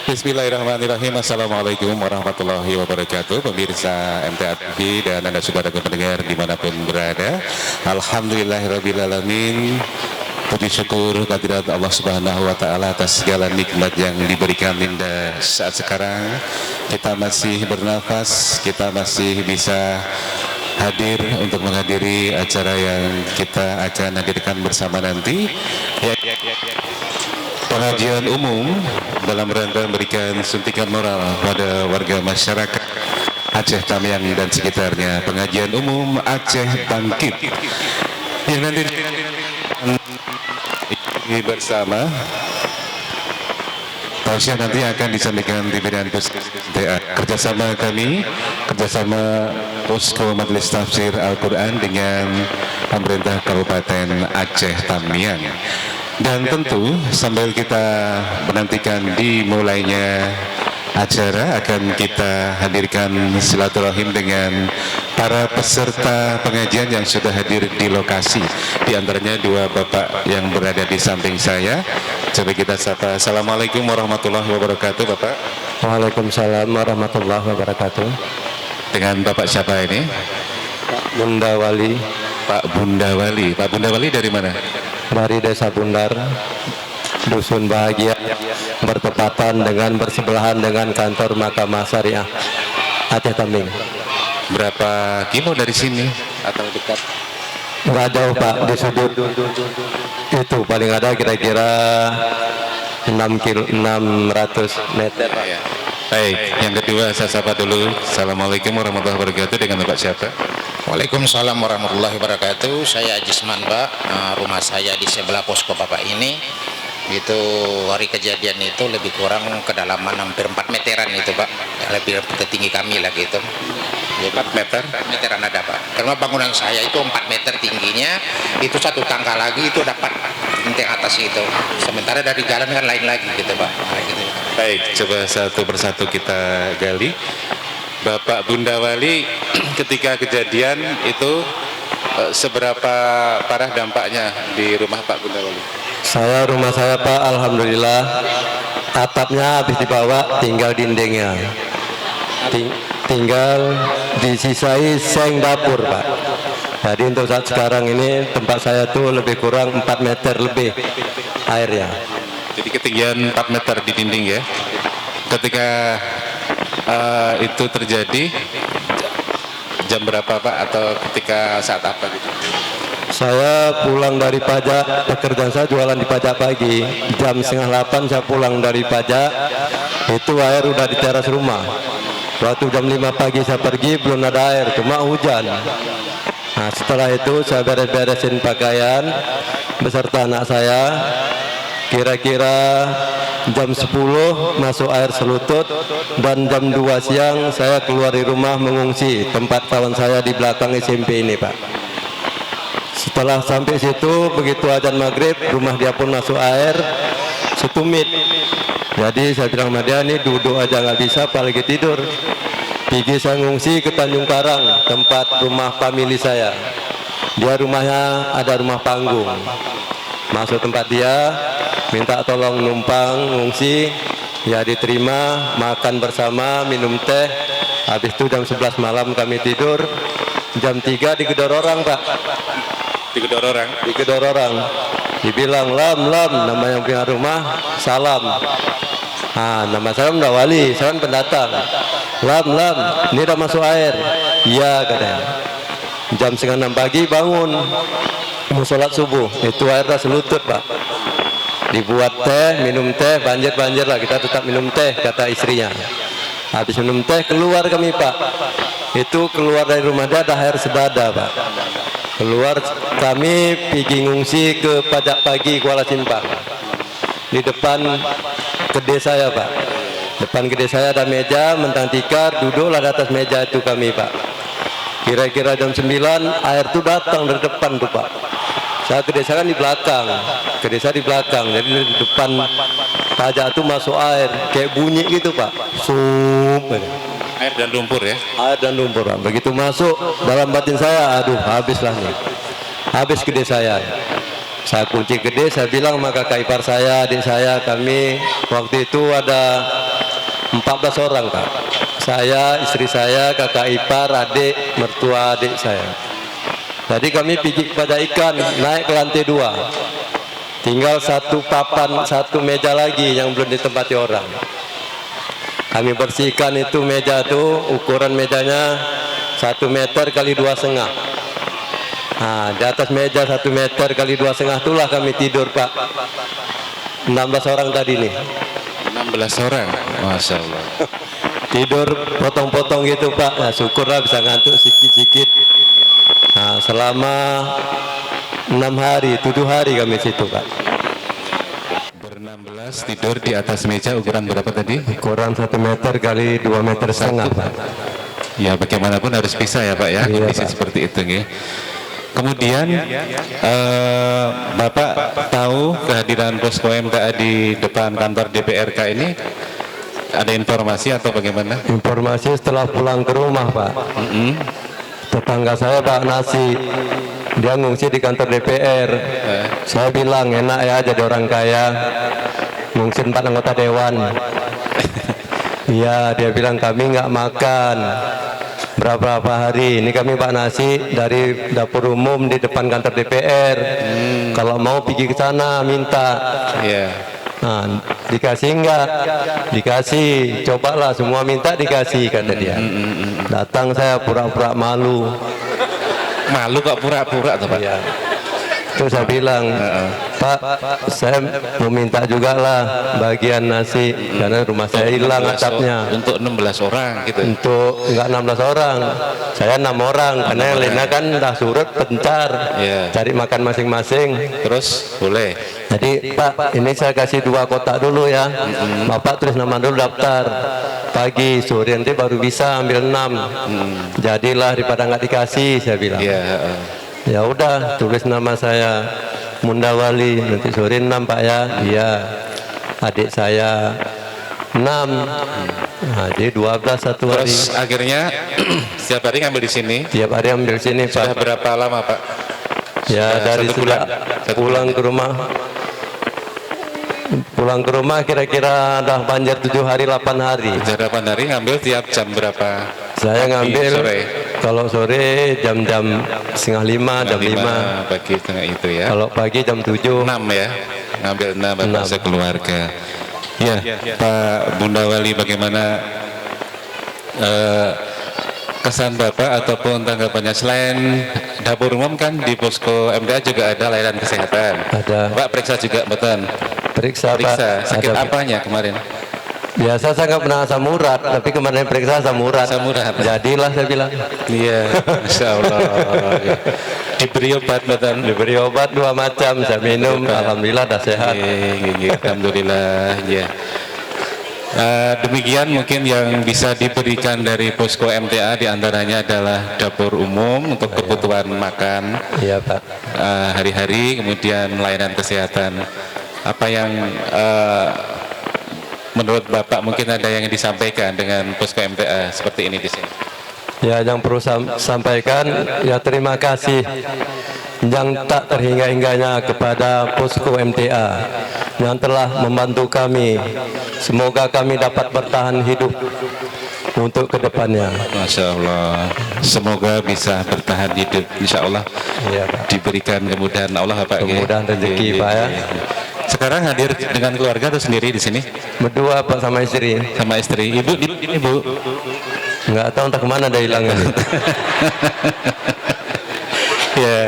Bismillahirrahmanirrahim. Assalamualaikum warahmatullahi wabarakatuh. Pemirsa MTA TV dan Anda saudara pendengar dimanapun berada, alhamdulillahirrabbilalamin. Puji syukur kehadirat Allah Subhanahu wa Ta'ala atas segala nikmat yang diberikan Linda saat sekarang. Kita masih bernafas, kita masih bisa hadir untuk menghadiri acara yang kita akan hadirkan bersama nanti. Pengajian umum dalam rangka memberikan suntikan moral pada warga masyarakat Aceh Tamiang dan sekitarnya. Pengajian umum Aceh Bangkit yang nanti bersama tausiah nanti akan disampaikan di bidang PSDA. Kerjasama kami, kerjasama Posko Majelis Tafsir Al-Quran dengan pemerintah Kabupaten Aceh Tamiang. Dan tentu sambil kita menantikan dimulainya acara, akan kita hadirkan silaturahim dengan para peserta pengajian yang sudah hadir di lokasi. Di antaranya dua bapak yang berada di samping saya. Coba kita sapa. Assalamualaikum warahmatullahi wabarakatuh, Bapak. Waalaikumsalam warahmatullahi wabarakatuh. Dengan Bapak siapa ini? Pak Bunda Wali. Pak Bunda Wali. Pak Bunda Wali dari mana? Dari Desa Bundar, Dusun Bahagia, bertepatan dengan bersebelahan dengan kantor Mahkamah Syariah Aceh Tamiang. Berapa kilo dari sini atau dekat? Nggak jauh Pak, di sudut itu paling ada kira-kira 600 meter Pak. Ya. Baik, yang kedua saya sapa dulu. Assalamualaikum warahmatullahi wabarakatuh. Dengan Bapak siapa? Waalaikumsalam warahmatullahi wabarakatuh. Saya Ajisman Pak. Rumah saya di sebelah posko Bapak ini. Itu hari kejadian itu lebih kurang kedalaman hampir 4 meteran itu Pak. Lebih tinggi kami lah gitu. 4 meter? 4 meteran ada Pak. Karena bangunan saya itu 4 meter tingginya. Itu satu tangga lagi itu dapat tinggi atas itu. Sementara dari jalan kan lain lagi gitu Pak. Nah, gitu. Baik, coba satu persatu kita gali. Bapak Bunda Wali, ketika kejadian itu seberapa parah dampaknya di rumah Pak Bunda Wali? Rumah saya Pak, alhamdulillah atapnya habis dibawa, tinggal dindingnya. Tinggal disisai seng dapur Pak. Jadi untuk saat sekarang ini tempat saya tuh lebih kurang 4 meter lebih airnya. Jadi ketinggian 4 meter di dinding ya. Ketika itu terjadi jam berapa Pak, atau ketika saat apa gitu? Saya pulang dari pajak, pekerjaan saya jualan di pajak pagi. Jam 7:30 saya pulang dari pajak, itu air udah di teras rumah. Waktu jam 5 pagi saya pergi belum ada air, cuma hujan. Nah setelah itu saya beres-beresin pakaian beserta anak saya. Kira-kira jam 10 masuk air selutut, dan jam 2 siang saya keluar di rumah mengungsi tempat kawan saya di belakang SMP ini Pak. Setelah sampai situ, begitu azan maghrib, rumah dia pun masuk air setumit. Jadi saya bilang sama dia, nih duduk aja nggak bisa apalagi tidur. Pergi saya ngungsi ke Tanjung Karang, tempat rumah famili saya. Dia rumahnya ada rumah panggung. Masuk tempat dia, minta tolong numpang ngungsi, ya diterima, makan bersama, minum teh. Habis itu jam 11 malam kami tidur. Jam 3 digedor orang Pak. Digedor orang? Digedor orang. Dibilang lam, nama yang punya rumah, salam. Nah, nama saya Bunda Wali, saya kan pendatang. Lam, ini udah masuk air. Iya katanya. Jam 5:30 pagi bangun, mau sholat subuh, itu airnya selutut Pak. Dibuat teh, minum teh, banjir lah, kita tetap minum teh, kata istrinya. Habis minum teh keluar kami Pak. Itu keluar dari rumah dia ada air sedada Pak. Keluar kami pergi ngungsi ke pajak pagi Kuala Simpang. Di depan kedai saya Pak. Depan kedai saya ada meja, mentang tikar, duduklah di atas meja itu kami Pak. Kira-kira jam 9 air tuh datang dari depan tuh Pak. Saya kedai saya kan di belakang. Kedai saya di belakang. Jadi di depan pajak tuh masuk air kayak bunyi gitu Pak. Sup. Air dan lumpur ya? Air dan lumpur Pak. Begitu masuk dalam batin saya, aduh habislah nih. Habis kedai saya. Saya kunci gede, saya bilang sama kakak ipar saya, adik saya, kami waktu itu ada 14 orang Pak. Saya, istri saya, kakak ipar, adik, mertua adik saya. Jadi kami pergi kepada ikan, naik ke lantai 2. Tinggal satu papan, satu meja lagi yang belum ditempati orang. Kami bersihkan itu meja tuh, ukuran mejanya 1 meter kali 2,5. Nah, di atas meja 1 meter kali 2,5 itulah kami tidur Pak. 16 orang tadi nih. 16 orang, Masya Allah. Tidur potong-potong gitu Pak. Nah, syukurlah bisa ngantuk sikit-sikit. Nah, selama 6 hari, 7 hari kami situ Pak. Ber-16 tidur di atas meja ukuran berapa tadi? Ukuran 1 meter kali 2,5 meter Pak. Ya bagaimanapun harus bisa ya Pak ya, Iya, kondisi Pak. seperti itu ya. Kemudian Bapak tahu kehadiran posko MTA di depan kantor DPRK ini, ada informasi atau bagaimana? Informasi setelah pulang ke rumah Pak. Tetangga saya Pak Nasi, dia ngungsi di kantor DPR. Saya bilang enak ya jadi orang kaya, ngungsi 4 anggota dewan. Iya, dia bilang kami nggak makan berapa hari. Ini kami Pak Nasi dari dapur umum di depan kantor DPR. Kalau mau pergi ke sana minta. Ya. Nah, dikasih enggak? Dikasih. Cobalah semua minta dikasih kata dia. Datang saya pura-pura malu. Malu kok pura-pura tuh Pak? Ya. Terus saya bilang, Pak, saya mau minta juga lah bagian nasi karena rumah saya hilang atapnya. Untuk 16 orang gitu. Untuk enggak 16 orang, saya 6 orang karena yang lainnya kan dah surut pencar, Iya. cari makan masing-masing. Terus boleh. Jadi Pak, ini saya kasih 2 kotak dulu ya. Bapak tulis nama dulu daftar. Pagi, sore nanti baru bisa ambil 6. Jadilah daripada nggak dikasih, saya bilang. Iya. Ya udah, tulis nama saya Mundawali. Nanti sore 6 Pak ya. Iya. Adik saya 6. Nah, jadi 12 satu hari. Terus akhirnya setiap hari ngambil di sini. Tiap hari ambil sini Sudah Pak. berapa lama Pak? Ya Sudah dari 1 sudah bulan. 1 pulang bulan. ke rumah. Pulang ke rumah kira-kira dah banjir 7 hari 8 hari. Jarapan hari ngambil tiap jam berapa? Saya Pagi, ngambil sore. kalau sore jam-jam 4:30 jam 5. Pagi tengah itu ya. Kalau pagi jam 7. 6 ya. Ngambil 6 Bapak 6. sekeluarga. Ya, Pak Bunda Wali, bagaimana kesan Bapak ataupun tanggapannya selain dapur umum kan di posko MTA juga ada layanan kesehatan. Ada. Pak periksa juga betul. Periksa Pak. Periksa sakit Ada. apanya kemarin? Biasa saya nggak pernah asam urat, tapi kemarin periksa asam urat. Asam urat. Jadilah saya bilang. Iya, Masya Allah. Ya. Diberi obat betul. Diberi obat 2 macam, saya minum. Alhamdulillah dah sehat. Alhamdulillah. Ya. Demikian mungkin yang bisa diberikan dari posko MTA, diantaranya adalah dapur umum untuk kebutuhan makan Iya Pak. hari-hari, kemudian layanan kesehatan. Apa yang menurut Bapak mungkin ada yang disampaikan dengan posko MTA seperti ini di sini? Ya, yang perlu sampaikan ya terima kasih yang tak terhingga-hingganya kepada posko MTA yang telah membantu kami. Semoga kami dapat bertahan hidup untuk kedepannya. Masya Allah. Semoga bisa bertahan hidup, Insya Allah. Iya Pak. Diberikan kemudahan Allah Pak. Kemudahan rezeki, Pak ya. Sekarang hadir dengan keluarga atau sendiri di sini? Berdua Pak sama istri. Sama istri. Ibu di sini Bu. Nggak tahu entah kemana dah hilangnya. Ya.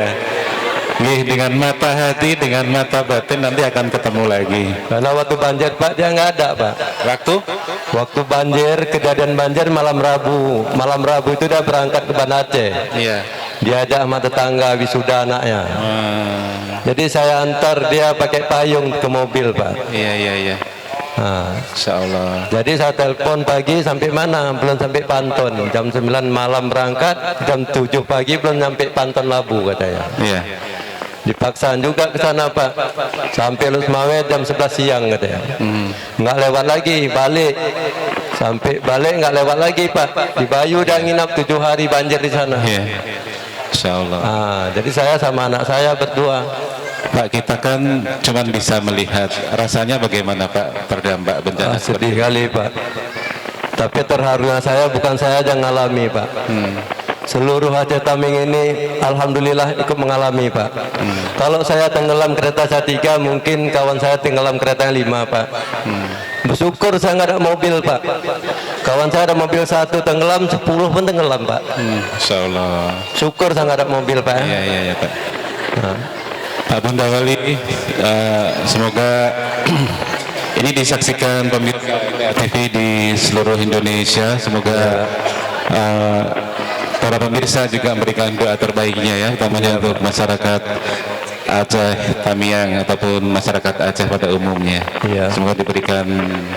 Nih, dengan mata hati, dengan mata batin nanti akan ketemu lagi. Karena waktu banjir Pak dia nggak ada Pak. Waktu? Waktu banjir, kejadian banjir malam Rabu. Malam Rabu itu dia berangkat ke Banda Aceh. Iya. Diajak sama tetangga wisuda anaknya. Jadi saya antar dia pakai payung ke mobil Pak. Iya. Nah, Insya Allah. jadi saya telepon pagi sampai mana? Belum sampai Panton. Jam 9 malam berangkat, jam 7 pagi belum sampai Panton Labu katanya. Iya. Dipaksaan juga ke sana Pak. Sampai Lusmawe jam 11 siang katanya. Nggak lewat lagi, balik. Sampai balik nggak lewat lagi Pak. Di Bayu dia nginap 7 hari banjir di sana. Iya. Insya Allah. Nah, jadi saya sama anak saya berdua. Pak, kita kan cuma bisa melihat. Rasanya bagaimana Pak terdampak bencana seperti Sedih kali Pak. Tapi terharunya saya bukan saya yang ngalami Pak. Seluruh Aceh Taming ini alhamdulillah ikut mengalami Pak. Kalau saya tenggelam kereta saya 3, mungkin kawan saya tenggelam kereta yang 5 Pak. Bersyukur saya nggak ada mobil Pak. Kawan saya ada mobil 1 tenggelam, 10 pun tenggelam Pak. Insya Allah. Syukur saya nggak ada mobil Pak. Iya Pak. Nah, Pak Bunda Wali, semoga ini disaksikan pemirsa TV di seluruh Indonesia. Semoga para pemirsa juga memberikan doa terbaiknya ya, utamanya untuk masyarakat Aceh Tamiang ataupun masyarakat Aceh pada umumnya. Semoga diberikan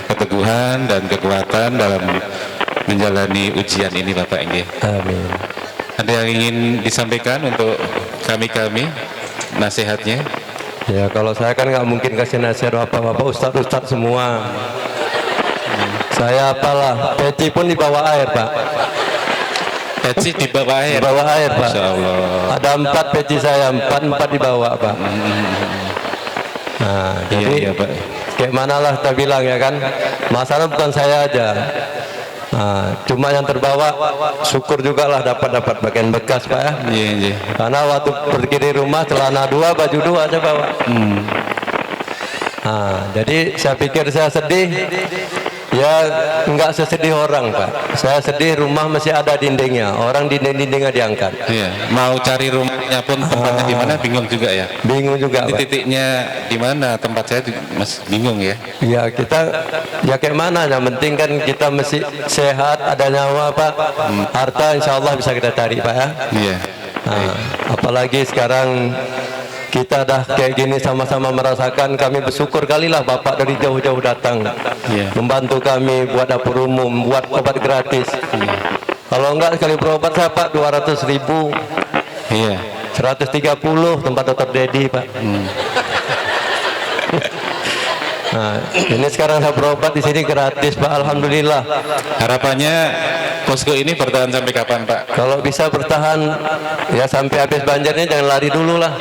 keteguhan dan kekuatan dalam menjalani ujian ini Bapak Inge. amin. Ada yang ingin disampaikan untuk kami nasihatnya? Ya kalau saya kan nggak mungkin kasih nasihat bapak-bapak, ustadz semua. Saya apalah, peci pun di bawah air Pak. Peci di bawah air? Di bawah air Pak. Masya Allah. Ada 4 peci saya, 4 dibawa Pak. Nah jadi Iya, Pak. kayak mana lah kita bilang ya kan, masalah bukan saya aja. Nah, cuma yang terbawa syukur juga lah dapat bagian bekas Pak ya. Iya. Karena waktu pergi di rumah celana 2, baju 2 aja bawa. Nah, jadi saya pikir saya sedih, ya nggak sesedih orang Pak. Saya sedih rumah masih ada dindingnya, orang dindingnya diangkat. Iya. Mau cari rumahnya pun tempatnya di mana bingung juga ya. Bingung juga Di Pak. titiknya di mana tempat saya juga masih bingung ya. Ya kita ya kayak mana, yang penting kan kita masih sehat, ada nyawa Pak. Harta insya Allah bisa kita cari Pak ya. Iya. Nah, apalagi sekarang kita dah kayak gini sama-sama merasakan, kami bersyukur kalilah Bapak dari jauh-jauh datang membantu kami buat dapur umum, buat obat gratis. Kalau enggak sekali berobat saya Pak 200.000. Iya. 130 tempat dokter Dedi Pak. Nah, ini sekarang saya berobat di sini gratis Pak, alhamdulillah. Harapannya posko ini bertahan sampai kapan Pak? Kalau bisa bertahan ya sampai habis banjirnya, jangan lari dulu lah.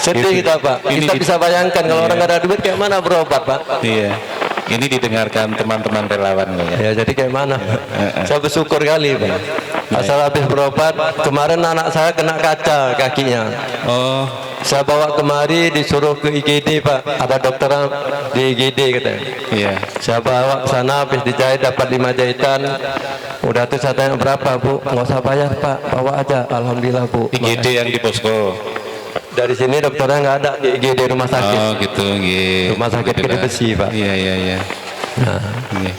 Sedih kita Pak. Kita bisa bayangkan kalau orang nggak ada duit kayak mana berobat Pak. Iya. Ini didengarkan teman-teman relawan loh ya. Ya jadi kayak mana? Saya bersyukur kali Pak. Asal habis berobat, kemarin anak saya kena kaca kakinya. Oh. Saya bawa kemari disuruh ke IGD Pak. Ada dokter di IGD katanya. Iya. Saya bawa ke sana, habis dijahit dapat 5 jahitan. Udah tuh saya tanya berapa Bu? Nggak usah bayar Pak, bawa aja. Alhamdulillah Bu. IGD yang di posko. Dari sini dokternya nggak ada di IGD rumah sakit. Oh gitu. Iya. Rumah sakit Gede Besi Pak. Iya. Nah, Iya.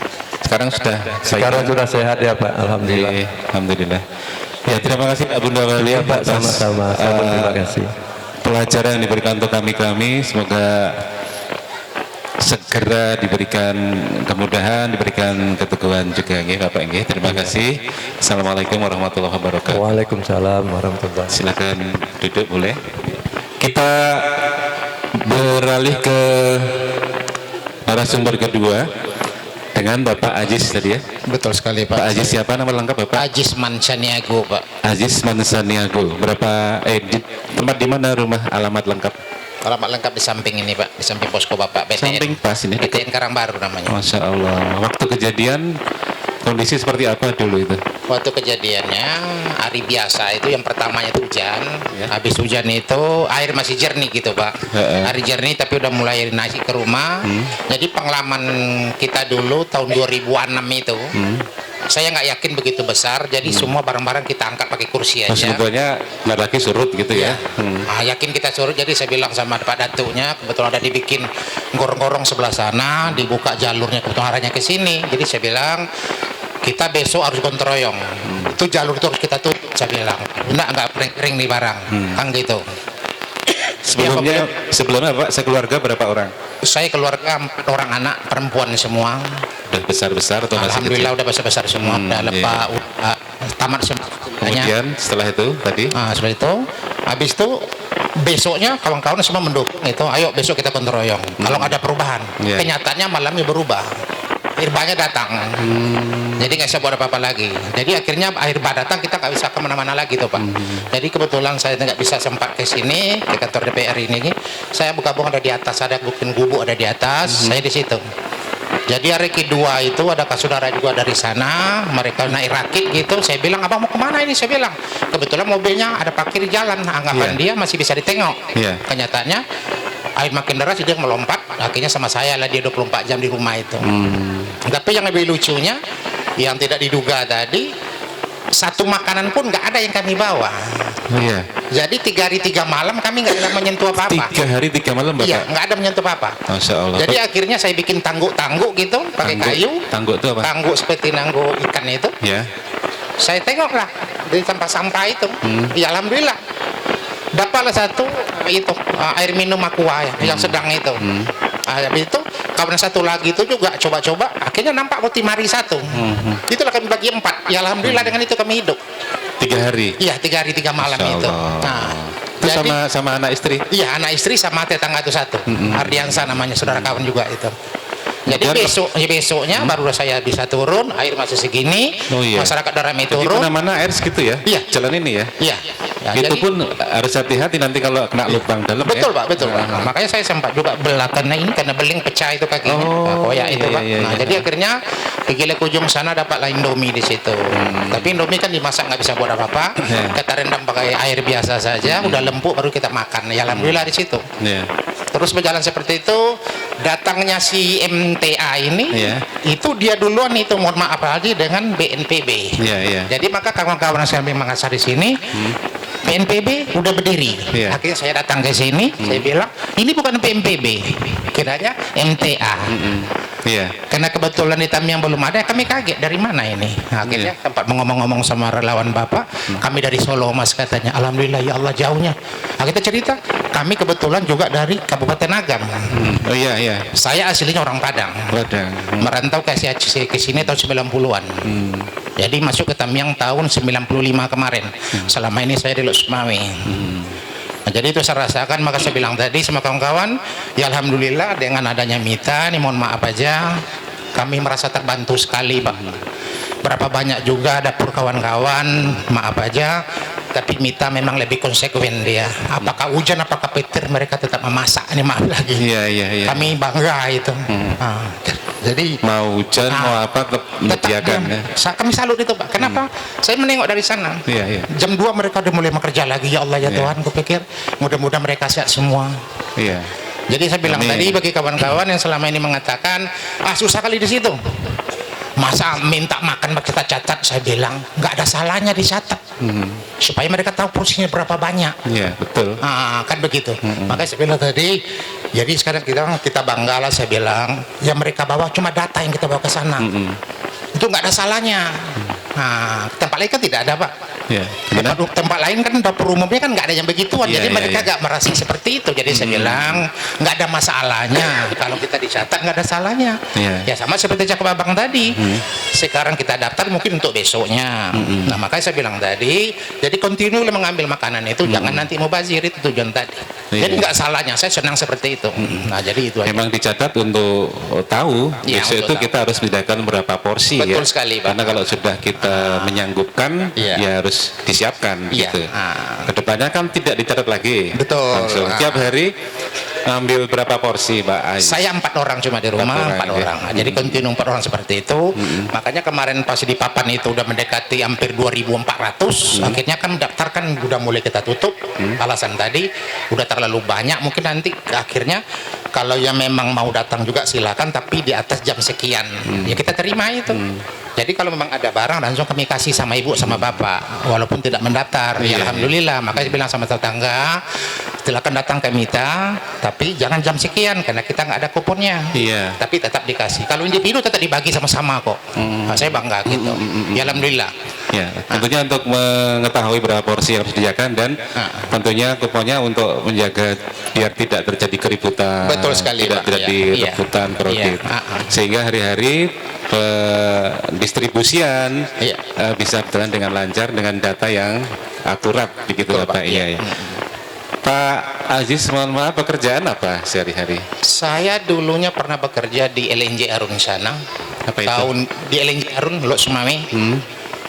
Sekarang sudah sekarang sudah sehat ya Pak. Alhamdulillah. Iya, alhamdulillah. Ya terima kasih Pak Bunda Wali Iya Pak, atas, sama-sama. Terima kasih. pelajaran yang diberikan untuk kami. Semoga segera diberikan kemudahan, diberikan keteguhan juga nggih Bapak nggih. Terima kasih. Assalamualaikum warahmatullahi wabarakatuh. Waalaikumsalam warahmatullahi wabarakatuh. Silakan duduk boleh. Kita beralih ke narasumber kedua dengan Bapak Aziz tadi ya. Betul sekali Pak. Pak Aziz siapa nama lengkap Bapak? Aziz Mansaniago Pak. Aziz Mansaniago. Berapa tempat di mana rumah alamat lengkap? Alamat lengkap di samping ini Pak, di samping posko Bapak BTN. Samping pas ini. BTN Karangbaru namanya. Masya Allah. Waktu kejadian kondisi seperti apa dulu itu? Waktu kejadiannya hari biasa itu yang pertamanya itu hujan. Habis hujan itu air masih jernih gitu Pak. Air jernih tapi udah mulai naik ke rumah. Jadi pengalaman kita dulu tahun 2006 itu. Saya nggak yakin begitu besar, jadi semua barang-barang kita angkat pakai kursi aja. Sebetulnya nggak lagi surut gitu ya? Yakin kita surut, jadi saya bilang sama Pak Datuknya, kebetulan ada dibikin gorong-gorong sebelah sana, dibuka jalurnya kebetulan arahnya ke sini. Jadi saya bilang kita besok harus gotong royong. Itu jalur itu harus kita tutup, saya bilang. Nggak kering nih barang, kan gitu. Sebelumnya Pak, sekeluarga berapa orang? Saya keluarga 4 orang anak perempuan semua. Udah besar-besar atau masih kecil? Alhamdulillah udah besar-besar semua, udah lepas, udah tamat semua. Kemudian setelah itu tadi? Setelah itu, habis itu besoknya kawan-kawan semua mendukung itu, ayo besok kita gotong royong. Kalau nggak ada perubahan, kenyataannya malamnya berubah. Air bahnya datang, jadi nggak bisa buat apa-apa lagi. Jadi akhirnya air bah datang, kita nggak bisa kemana-mana lagi tuh Pak. Jadi kebetulan saya nggak bisa sempat ke sini ke kantor DPR ini. Saya gabung ada di atas, ada bikin gubuk ada di atas, saya di situ. Jadi hari kedua itu ada saudara juga dari sana, mereka naik rakit gitu. Saya bilang, abang mau kemana ini? Saya bilang, kebetulan mobilnya ada parkir di jalan. Anggapan dia masih bisa ditengok. Kenyataannya air makin deras, dia melompat. Akhirnya sama saya lah, dia 24 jam di rumah itu. Tapi yang lebih lucunya, yang tidak diduga tadi, satu makanan pun nggak ada yang kami bawa. Jadi 3 hari 3 malam kami nggak ada menyentuh apa-apa. 3 hari 3 malam Bapak? Iya, nggak ada menyentuh apa-apa. Masya Allah. Jadi akhirnya saya bikin tangguk-tangguk gitu, pakai kayu. Tangguk itu apa? Tangguk seperti tangguk ikan itu. Ya. Saya tengoklah dari sampah-sampah itu. Ya alhamdulillah. Dapatlah satu itu air minum aqua yang sedang itu. Habis itu kawan satu lagi itu juga coba-coba, akhirnya nampak roti mari satu. Itulah kami bagi 4. Ya alhamdulillah dengan itu kami hidup. 3 hari. Iya, 3 hari 3 malam itu. Nah, itu jadi, sama anak istri? Iya, anak istri sama tetangga itu satu. Ardiansa namanya, saudara kawan juga itu. Jadi besoknya baru saya bisa turun, air masih segini, masyarakat Darami turun. Jadi mana-mana air segitu ya? Iya. Jalan ini ya? Iya. Ya, itu jadi, pun harus hati-hati nanti kalau kena lubang dalam. Betul Pak, betul Pak. Nah, makanya saya sempat juga belah karena ini karena beling pecah itu kakinya, koyak itu Pak. Nah, jadi akhirnya ke Gile Kujung sana dapatlah Indomie di situ. Tapi Indomie kan dimasak nggak bisa buat apa-apa. Kita rendam pakai air biasa saja, udah lempuk baru kita makan. Ya alhamdulillah di situ. Terus berjalan seperti itu, datangnya si MTA ini, itu dia duluan itu, mohon maaf lagi dengan BNPB. Jadi maka kawan-kawan saya memang asal di sini, BNPB udah berdiri. Akhirnya saya datang ke sini, saya bilang ini bukan BNPB, kiranya MTA. Karena kebetulan di Tamiang belum ada, kami kaget dari mana ini. Nah, akhirnya sempat ngomong-ngomong sama relawan Bapak, kami dari Solo Mas katanya. Alhamdulillah ya Allah jauhnya. Nah, kita cerita, kami kebetulan juga dari Kabupaten Agam. Saya aslinya orang Padang. Merantau ke sini tahun 90-an. Jadi masuk ke Tamiang tahun 95 kemarin. Selama ini saya di Losmawi. Nah, jadi itu saya rasakan, maka saya bilang tadi sama kawan-kawan, ya alhamdulillah dengan adanya Mita, ini mohon maaf aja, kami merasa terbantu sekali Pak. Berapa banyak juga dapur kawan-kawan, maaf aja, tapi Mita memang lebih konsekuen dia. Apakah hujan, apakah petir, mereka tetap memasak, ini maaf lagi. Kami bangga itu. Jadi mau hujan mau apa tetap menyediakan ya. Kami salut itu Pak. Kenapa? Saya menengok dari sana. Jam 2 mereka udah mulai bekerja lagi. Ya Allah ya Tuhan, kupikir mudah-mudahan mereka sehat semua. Jadi saya bilang tadi bagi kawan-kawan yang selama ini mengatakan susah kali di situ. Masa minta makan kita catat, saya bilang nggak ada salahnya dicatat. Supaya mereka tahu porsinya berapa banyak. Betul. Kan begitu. Makanya saya bilang tadi, jadi sekarang kita bangga lah, saya bilang yang mereka bawa cuma data yang kita bawa ke sana. Itu nggak ada salahnya. Tempat lain kan tidak ada Pak. Tempat lain kan dapur umumnya kan nggak ada yang begituan. Jadi mereka nggak merasa seperti itu. Jadi saya bilang nggak ada masalahnya kalau kita dicatat, nggak ada salahnya. Ya sama seperti cakap abang tadi. Sekarang kita daftar mungkin untuk besoknya. Nah makanya saya bilang tadi, jadi continue mengambil makanan itu, jangan nanti mubazir, itu tujuan tadi. Jadi nggak salahnya, saya senang seperti itu. Nah jadi itu aja. Memang dicatat untuk tahu besok itu kita harus bedakan berapa porsi. Betul sekali Pak. Karena kalau sudah kita menyanggupkan, ya harus disiapkan gitu. Kedepannya kan tidak dicatat lagi. Betul. Langsung tiap hari ambil berapa porsi Pak Aziz? Saya 4 orang cuma di rumah, 4 orang. Jadi kontinu 4 orang seperti itu. Makanya kemarin pas di papan itu udah mendekati hampir 2.400. Akhirnya kan daftar kan udah mulai kita tutup. Alasan tadi udah terlalu banyak. Mungkin nanti akhirnya kalau yang memang mau datang juga silakan, tapi di atas jam sekian. Ya kita terima itu. Jadi kalau memang ada barang langsung kami kasih sama ibu sama bapak, walaupun tidak mendaftar. Ya alhamdulillah. Makanya bilang sama tetangga, silakan datang ke Mita, tapi jangan jam sekian karena kita nggak ada kuponnya. Tapi tetap dikasih. Kalau individu tetap dibagi sama-sama kok. Nah, saya bangga gitu. Ya alhamdulillah. Tentunya untuk mengetahui berapa porsi yang harus disediakan dan tentunya kuponnya untuk menjaga biar tidak terjadi keributan. Betul sekali tidak Pak. rebutan produk. Sehingga hari-hari distribusian bisa berjalan dengan lancar dengan data yang akurat begitu Pak. Pak Aziz, mohon maaf, pekerjaan apa sehari-hari? Saya dulunya pernah bekerja di LNJ Arun sana. Apa itu? Di LNJ Arun Lok Sumawe.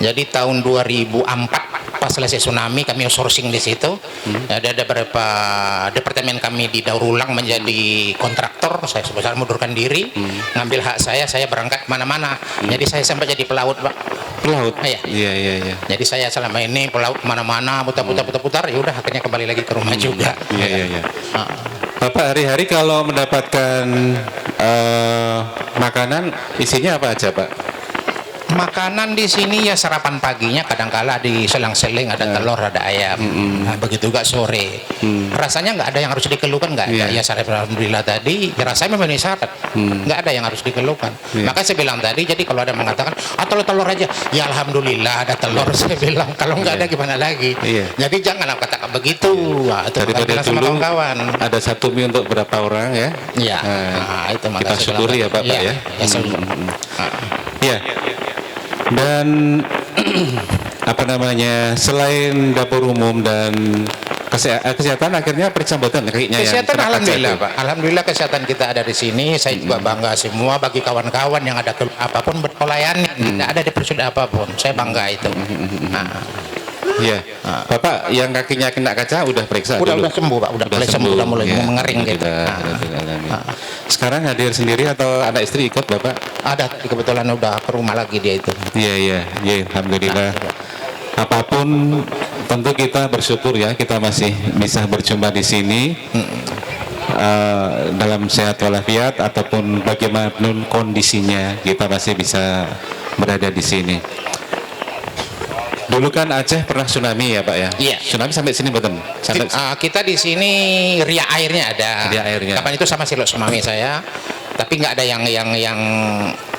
Jadi tahun 2004 pas selesai tsunami kami sourcing di situ. Ada beberapa departemen kami didaur ulang menjadi kontraktor. Saya sebesar mundurkan diri, ngambil hak saya berangkat kemana-mana. Jadi saya sampai jadi pelaut, Pak. Pelaut. Iya. Jadi saya selama ini pelaut kemana-mana, putar-putar, ya udah akhirnya kembali lagi ke rumah juga. Iya. Bapak hari-hari kalau mendapatkan makanan isinya apa aja, Pak? Makanan di sini ya sarapan paginya kadangkala di selang-seling ada telur, ada ayam. Nah, begitu juga sore. Rasanya nggak ada yang harus dikeluhkan, nggak ada. Ya alhamdulillah tadi ya rasanya memenuhi syarat. Nggak ada yang harus dikeluhkan. Makanya saya bilang tadi, jadi kalau ada mengatakan telur aja, ya alhamdulillah ada telur. Saya bilang kalau nggak ada gimana lagi. Jadi janganlah katakan begitu. Wah, itu daripada sama dulu kawan-kawan. ada satu mie untuk berapa orang ya? Iya. Nah, itu kita syukuri ya Pak ya. Iya. Dan apa namanya, selain dapur umum dan kesehatan akhirnya periksa badan kayaknya kesehatan alhamdulillah Pak. Alhamdulillah kesehatan kita ada di sini. Saya juga bangga semua bagi kawan-kawan yang ada apapun berpelayanan, tidak ada dipersulit apapun. Saya bangga itu. Iya. Bapak yang kakinya kena kaca udah periksa udah dulu? Udah sembuh Pak, udah sembuh, udah mulai mengering gitu. Sekarang hadir sendiri atau anak istri ikut Bapak? Ada, kebetulan udah ke rumah lagi dia itu. Iya, alhamdulillah. Apapun tentu kita bersyukur ya, kita masih bisa berjumpa di sini dalam sehat walafiat ataupun bagaimanapun kondisinya, kita masih bisa berada di sini. Dulu kan Aceh pernah tsunami ya Pak ya? Iya. Tsunami sampai sini betul? Kita di sini ria airnya ada. Ria airnya. Kapan itu sama silok tsunami saya, tapi nggak ada yang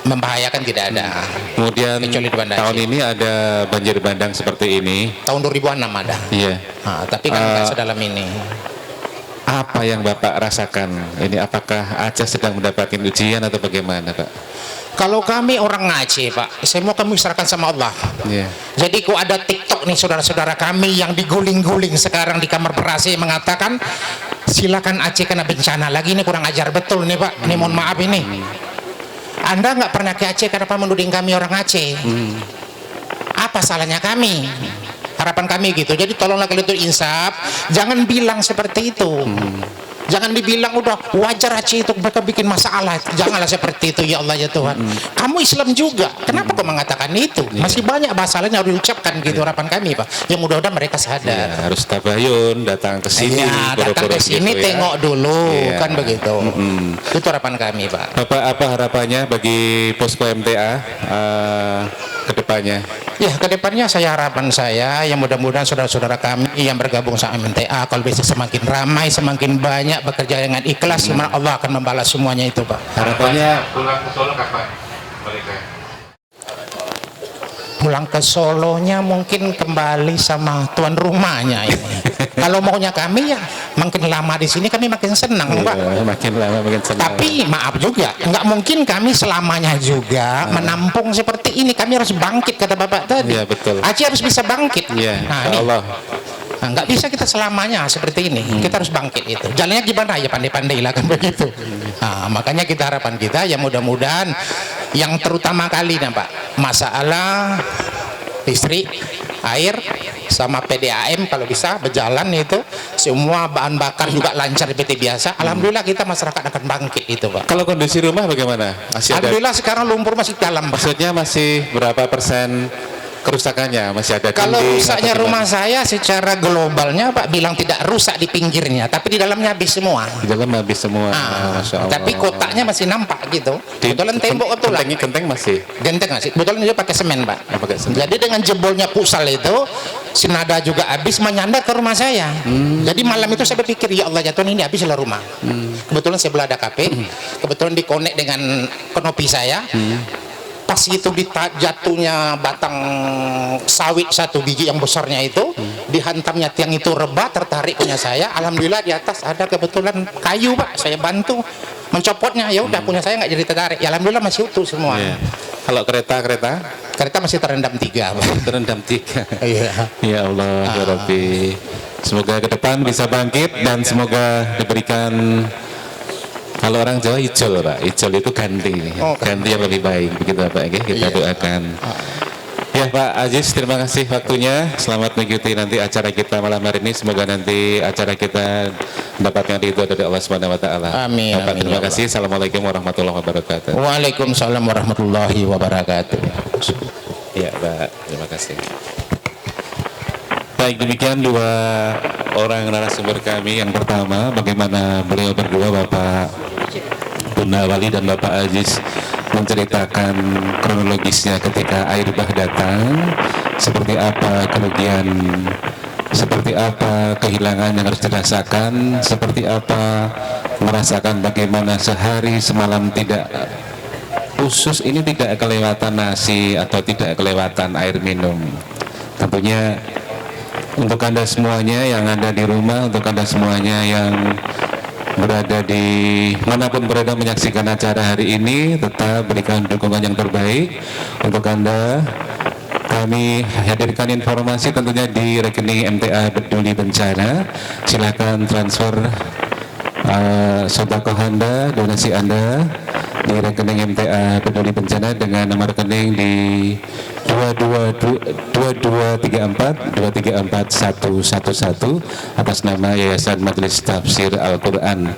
membahayakan, tidak ada. Kemudian tahun ini ada banjir bandang seperti ini. Tahun 2006 ada. Iya. Tapi kan nggak sedalam ini. Apa yang Bapak rasakan? Ini apakah Aceh sedang mendapatkan ujian atau bagaimana Pak? Kalau kami orang Aceh Pak, semua kami serahkan sama Allah. Jadi kok ada TikTok nih saudara-saudara kami yang diguling-guling sekarang di kamar berasi mengatakan silakan Aceh kena bencana lagi, ini kurang ajar betul nih Pak. Ini mohon maaf ini. Anda nggak pernah ke Aceh, kenapa menuding kami orang Aceh? Apa salahnya kami? Harapan kami gitu. Jadi tolonglah kalian itu insaf, jangan bilang seperti itu. Jangan dibilang udah wajar Aceh itu mereka bikin masalah. Janganlah seperti itu ya Allah ya Tuhan. Kamu Islam juga, kenapa kau mengatakan itu? Masih banyak masalahnya harus diucapkan gitu. Harapan kami Pak, yang mudah-mudahan mereka sadar. Harus tabayun, datang ke sini, datang ke sini gitu, tengok dulu kan begitu. Itu harapan kami Pak. Bapak, apa harapannya bagi Posko MTA ke depannya? Ya, ke depannya harapan saya yang mudah-mudahan saudara-saudara kami yang bergabung sama MTA kalau bisa semakin ramai, semakin banyak bekerja dengan ikhlas, Allah akan membalas semuanya itu Pak. Harapannya pulang ke Solo kapan? Pulang ke Solonya mungkin kembali sama tuan rumahnya ini. Kalau maunya kami ya makin lama di sini kami makin senang Pak. Makin lama makin senang. Tapi maaf juga, nggak mungkin kami selamanya juga menampung seperti ini. Kami harus bangkit kata Bapak tadi. Iya betul. Aceh harus bisa bangkit. Iya. Allah. Nah, nggak bisa kita selamanya seperti ini. Kita harus bangkit itu. Jalannya gimana ya, pandai-pandai lah kan begitu. Nah, makanya kita harapan kita ya mudah-mudahan yang terutama kali nih Pak, masalah listrik, air sama PDAM kalau bisa berjalan itu, semua bahan bakar juga lancar seperti biasa. Alhamdulillah kita masyarakat akan bangkit itu Pak. Kalau kondisi rumah bagaimana? Alhamdulillah sekarang lumpur masih dalam Pak. Maksudnya masih berapa persen kerusakannya? Masih ada kalau rusaknya rumah saya secara globalnya Pak bilang tidak rusak di pinggirnya, tapi di dalamnya habis semua. Di dalam habis semua. Masya Allah. Tapi kotaknya masih nampak gitu. Kebetulan tembok betul lah. Genteng masih. Genteng masih. Kebetulan dia pakai semen Pak. Pakai semen. Jadi dengan jebolnya pusal itu, senada juga habis menyanda ke rumah saya. Jadi malam itu saya berpikir ya Allah ya Tuhan, ini habislah rumah. Kebetulan sebelah ada kafe. Kebetulan dikonek dengan konopi saya. Pas itu jatuhnya batang sawit satu biji yang besarnya itu, dihantamnya tiang itu rebah, tertarik punya saya. Alhamdulillah di atas ada kebetulan kayu Pak, saya bantu mencopotnya. Ya udah punya saya nggak jadi tertarik. Ya alhamdulillah masih utuh semua. Kalau kereta masih terendam 3 Pak. Terendam 3. Iya. Ya Allah ya Rabbi, semoga ke depan bisa bangkit dan semoga diberikan. Kalau orang Jawa icul Pak, icul itu ganti, ganti yang lebih baik begitu Pak ya, kita doakan. Ya Pak Aziz, terima kasih waktunya. Selamat mengikuti nanti acara kita malam hari ini. Semoga nanti acara kita mendapatkan ridho dari Allah Subhanahu wa taala. Amin, Bapak, amin, terima ya kasih. Assalamualaikum warahmatullahi wabarakatuh. Waalaikumsalam warahmatullahi wabarakatuh. Ya Pak, terima kasih. Baik, demikian dua orang narasumber kami. Yang pertama, bagaimana beliau berdua, Bapak Bunda Wali dan Bapak Aziz, menceritakan kronologisnya ketika air bah datang, seperti apa kerugian, seperti apa kehilangan yang harus dirasakan, seperti apa merasakan bagaimana sehari semalam tidak khusus ini tidak kelewatan nasi atau tidak kelewatan air minum. Tentunya untuk Anda semuanya yang ada di rumah, untuk Anda semuanya yang berada di manapun berada menyaksikan acara hari ini, tetap berikan dukungan yang terbaik untuk Anda. Kami hadirkan informasi tentunya di rekening MTA Peduli Bencana. Silakan transfer sedekah Anda, donasi Anda di rekening MTA Peduli Bencana dengan nomor rekening di 2234 atas nama Yayasan Majelis Tafsir Al-Quran.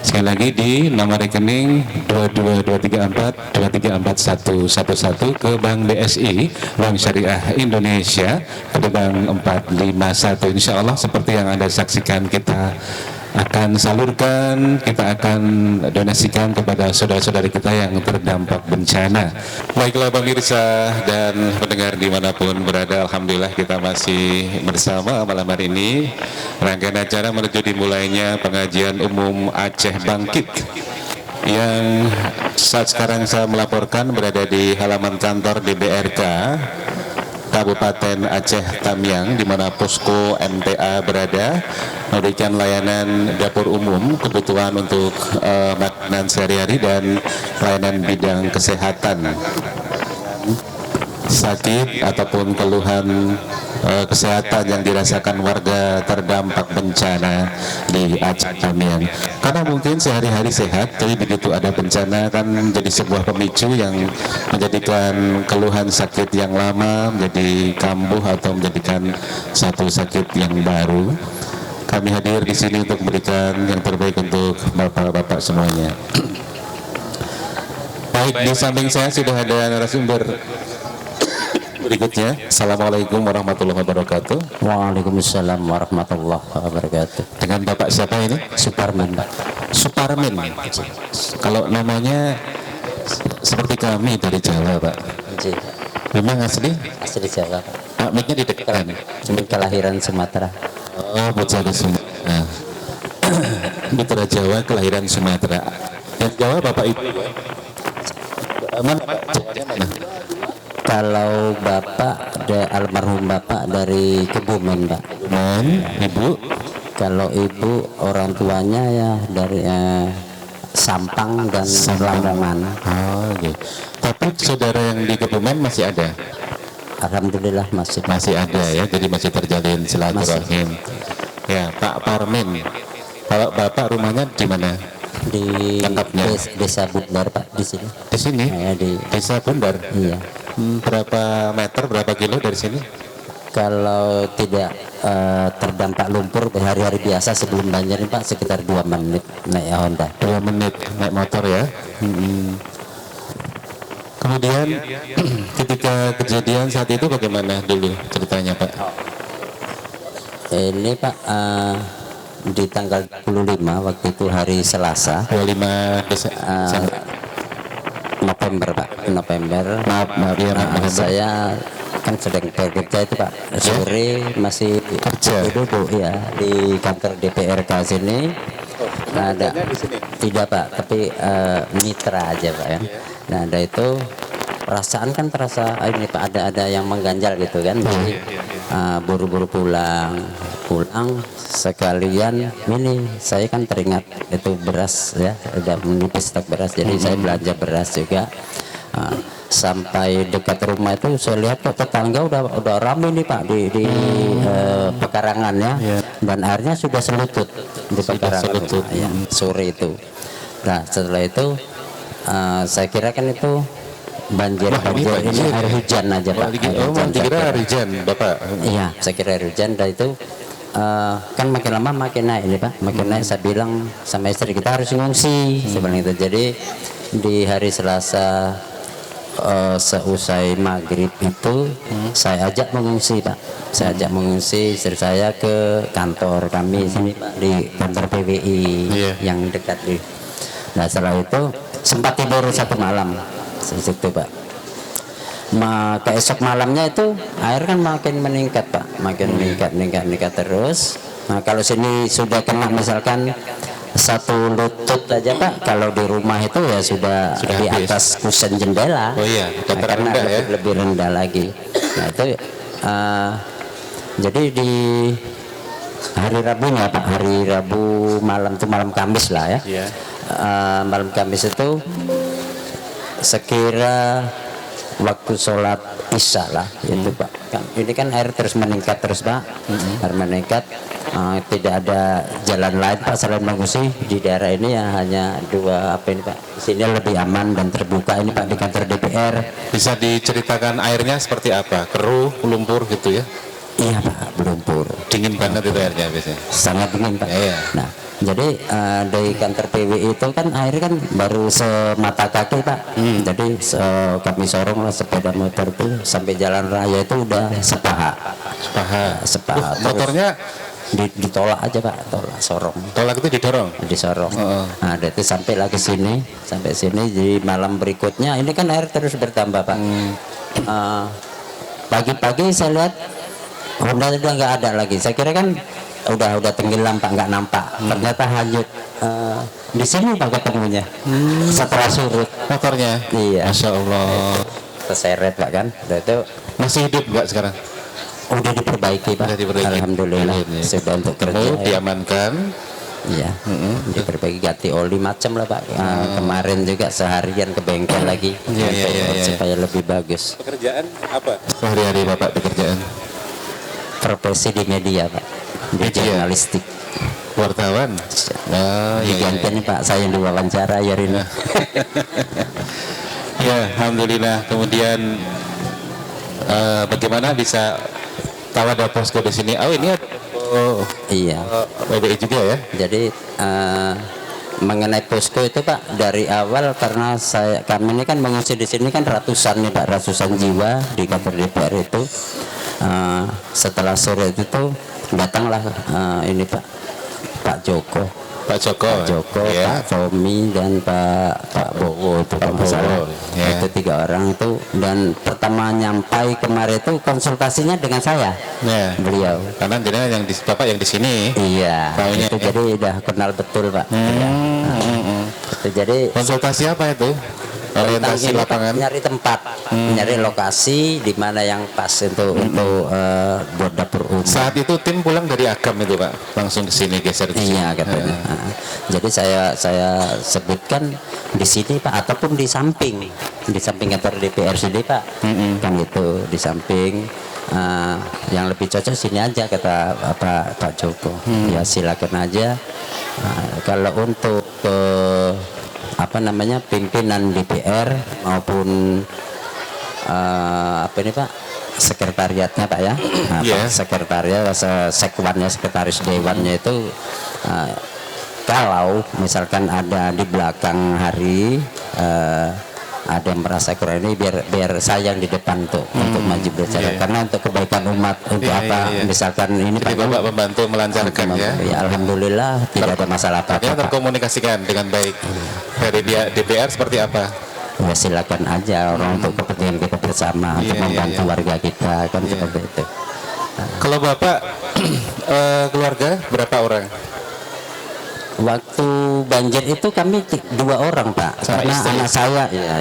Sekali lagi di nomor rekening 2234 ke Bank BSI, Bank Syariah Indonesia, ke Bank 451. Insya Allah seperti yang Anda saksikan, kita akan salurkan, kita akan donasikan kepada saudara-saudari kita yang terdampak bencana. Baiklah pemirsa dan pendengar dimanapun berada, alhamdulillah kita masih bersama malam hari ini. Rangkaian acara menuju dimulainya pengajian umum Aceh Bangkit, yang saat sekarang saya melaporkan berada di halaman kantor DBRK Kabupaten Aceh Tamiang, di mana posko MTA berada, memberikan layanan dapur umum, kebutuhan untuk makanan sehari-hari dan layanan bidang kesehatan. Sakit ataupun keluhan kesehatan yang dirasakan warga terdampak bencana di Aceh Tamiang. Karena mungkin sehari-hari sehat, tapi begitu ada bencana kan menjadi sebuah pemicu yang menjadikan keluhan sakit yang lama menjadi kambuh atau menjadikan satu sakit yang baru. Kami hadir di sini untuk memberikan yang terbaik untuk bapak-bapak semuanya. Baik, di samping saya sudah ada narasumber berikutnya. Assalamualaikum warahmatullahi wabarakatuh. Waalaikumsalam warahmatullahi wabarakatuh. Dengan Bapak siapa ini? Suparman, Pak. Suparman. Kalau namanya seperti kami dari Jawa, Pak. Ji, Memang asli? asli Jawa, Pak. Mic-nya didekatkan. Cuma kelahiran Sumatera. Oh, Bocah Sumatera. Mitra Jawa kelahiran Sumatera. Yang Jawa Bapak Ibu. Mana? Jawanya mana? Kalau bapak, almarhum bapak dari Kebumen, Pak. Man, Ibu. Kalau ibu orang tuanya ya dari Sampang dan Lamongan. Oh, gitu. Tapi saudara yang di Kebumen masih ada? Alhamdulillah masih. Masih ada ya, jadi masih terjalin silaturahim. Ya, Pak Parmin. Kalau Bapak rumahnya di mana? Di Lengkapnya. Desa Bundar, Pak, di sini. Di sini? Di Desa Bundar. iya. Berapa meter, berapa kilo dari sini? Kalau tidak terdampak lumpur hari-hari biasa sebelum banjir ini, Pak, sekitar 2 menit naik Honda. 2 menit naik motor ya. Kemudian ketika kejadian saat itu bagaimana dulu ceritanya, Pak? Ini, Pak, di tanggal 25 waktu itu hari Selasa 25 November, Pak. November. maaf ya, maaf. Saya kan sedang bekerja itu, Pak. Sore masih Kerja? duduk ya di kantor DPRK sini. Nah, ada tidak, Pak, tapi mitra aja, Pak, ya. Nah, ada itu perasaan kan terasa ini, Pak, ada yang mengganjal gitu kan. Jadi buru-buru pulang sekalian ini saya kan teringat itu beras ya, udah menipis stok beras, jadi saya belanja beras juga. Sampai dekat rumah itu saya lihat kok tetangga udah ramai nih, Pak, di pekarangan ya, dan airnya sudah selutut di pekarangan ya, sore itu. Nah, setelah itu saya kira kan itu banjir Wah, ini banjir ini banjir air ya? hujan aja Pak. Air Oh, hujan, saya dikira kira. hujan, Bapak. Iya, saya kira air hujan dan itu kan makin lama makin naik ini Pak, makin naik. Saya bilang sama istri kita harus ngungsi sebenarnya itu. Jadi di hari Selasa seusai maghrib itu saya ajak mengungsi Pak. Saya ajak mengungsi istri saya ke kantor kami sini Pak, di kantor PWI Iya. yang dekat di. Nah setelah itu sempat tidur satu malam di situ Pak. Keesok malamnya itu air kan makin meningkat Pak, makin meningkat terus. Nah kalau sini sudah kena misalkan satu lutut aja Pak, kalau di rumah itu ya sudah di habis. atas kusen jendela. Oh iya, Nah, dataran karena rendah ya. lebih rendah lagi. Nah itu jadi di hari Rabunya Pak, hari Rabu malam itu malam Kamis lah ya. Iya. Malam Kamis itu sekira waktu sholat isya lah itu Pak. Ini kan air terus meningkat terus Pak, air meningkat. Tidak ada jalan lain Pak selain mengungsi di daerah ini ya, hanya dua apa ini Pak. Sini lebih aman dan terbuka ini Pak, di kantor DPR. Bisa diceritakan airnya seperti apa? Keruh, lumpur gitu ya? Iya Pak, lumpur. Dingin banget itu airnya biasanya. Sangat dingin Pak. Iya. Nah, jadi dari kantor PWI itu kan air kan baru semata kaki Pak. Jadi kami sorong lah sepeda motor itu sampai jalan raya itu udah sepaha. Sepaha. Terus Motornya ditolak aja Pak, tolak sorong. tolak itu didorong. Disorong. Nah, dari itu sampai lagi sini, sampai sini di malam berikutnya ini kan air terus bertambah Pak. Pagi-pagi saya lihat Honda udah nggak ada lagi. Saya kira kan udah tenggelam Pak, nggak nampak. Ternyata hanyut. Di sini Pak ketemunya. Setelah surut Motornya. Iya. Masya Allah. terseret Pak kan. Dan itu Masih hidup nggak sekarang? udah diperbaiki Pak. Udah diperbaiki. Alhamdulillah Alhamdulillah. sudah untuk kerja. Temu diamankan. Iya. Diperbaiki, ganti oli macam lah Pak. Kemarin juga seharian ke bengkel lagi. Iya, iya, iya, iya. Supaya lebih bagus. Pekerjaan apa? Hari-hari Bapak pekerjaan Profesi di media Pak. Di Media. jurnalistik. wartawan. Oh, iya, Diganti iya. nih Pak, saya yang diwawancara hari ini. Ya, alhamdulillah. Kemudian bagaimana bisa tahu ada posko di sini? Oh, ini ada Iya. PBI juga ya? Jadi mengenai posko itu Pak, dari awal karena kami ini kan mengungsi di sini kan ratusan nih Pak, ratusan jiwa di kantor DPR itu. Setelah sore itu tuh datanglah ini Pak Joko, Pak Joko. Ya. Pak Tommy dan Pak Bowo itu kalau nggak salah. ya. Itu 3 orang itu, dan pertama nyampai kemarin itu konsultasinya dengan saya, Ya. beliau. Karena jenengan yang di Bapak yang di sini. Iya, Taunya, itu ya. jadi udah kenal betul Pak. Iya. Itu jadi Konsultasi apa itu? Orientasi tentang ini, Pak, lapangan. nyari tempat, nyari lokasi di mana yang pas untuk buat dapur umum. Saat itu tim pulang dari Agam itu Pak, langsung ke sini geser di sini. Iya katanya. Jadi saya sebutkan di sini Pak, ataupun di samping kantor DPR sini Pak, kan gitu di samping. Yang lebih cocok sini aja kata Pak Joko. Ya silakan aja. Kalau untuk pimpinan DPR maupun apa ini Pak, sekretariatnya Pak ya, Iya. sekretariat, sekwannya, sekretaris dewannya itu kalau misalkan ada di belakang hari ada yang merasa kurang ini, biar saya yang di depan untuk maju bicara, Iya. karena untuk kebaikan umat, untuk Iya, apa iya, iya. misalkan ini Jadi Pak, Bapak membantu melancarkan ya. ya alhamdulillah tidak ada masalah Artinya apa-apa Pak. terkomunikasikan dengan baik. Dari DPR seperti apa? Ya silakan aja orang untuk kepentingan kita bersama, untuk Iya, membantu iya. warga kita kan, Iya. seperti itu. Kalau Bapak keluarga berapa orang? Waktu banjir itu kami 2 orang Pak, Sama karena istri? anak saya ya,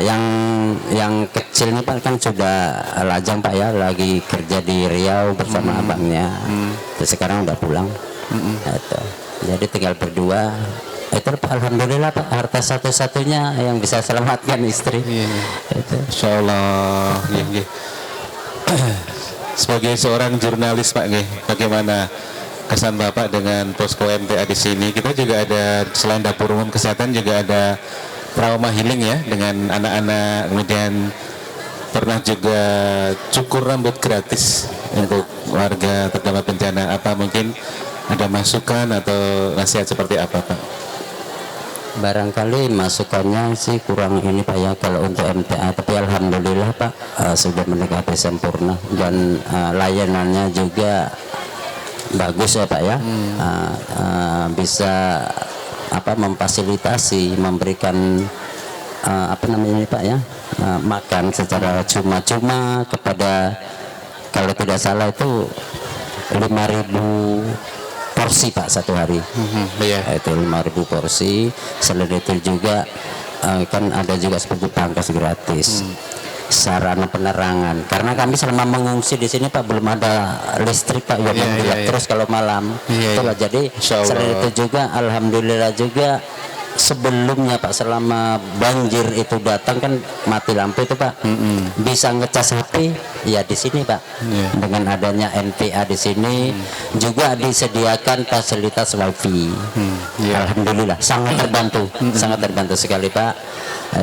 yang kecil nih Pak kan sudah lajang Pak ya, lagi kerja di Riau bersama abangnya. Terus sekarang udah pulang. Itu. Jadi tinggal berdua. Itu Pak, alhamdulillah Pak, harta satu-satunya yang bisa selamatkan istri. Itu. Insya Allah. Iya, iya. Sebagai seorang jurnalis Pak, bagaimana kesan Bapak dengan posko MTA di sini? Kita juga ada, selain dapur umum kesehatan juga ada trauma healing ya, dengan anak-anak, kemudian pernah juga cukur rambut gratis untuk warga terdampak bencana. Apa mungkin ada masukan atau nasihat seperti apa, Pak? Barangkali masukannya sih kurang ini Pak ya kalau untuk MTA, tapi alhamdulillah Pak sudah mendekati sempurna dan layanannya juga bagus ya Pak ya. Bisa memfasilitasi, memberikan apa namanya Pak ya, makan secara cuma-cuma kepada, kalau tidak salah itu 5.000 porsi Pak satu hari. Itu 5.000 porsi. Selain itu juga kan ada juga seperti pangkas gratis, sarana penerangan. Karena kami selama mengungsi di sini Pak belum ada listrik Pak, terus kalau malam. Itulah jadi selain itu juga alhamdulillah juga sebelumnya Pak selama banjir itu datang kan mati lampu itu Pak, bisa ngecas HP ya di sini Pak. Dengan adanya NPA di sini juga disediakan fasilitas wifi. Alhamdulillah sangat terbantu sekali Pak.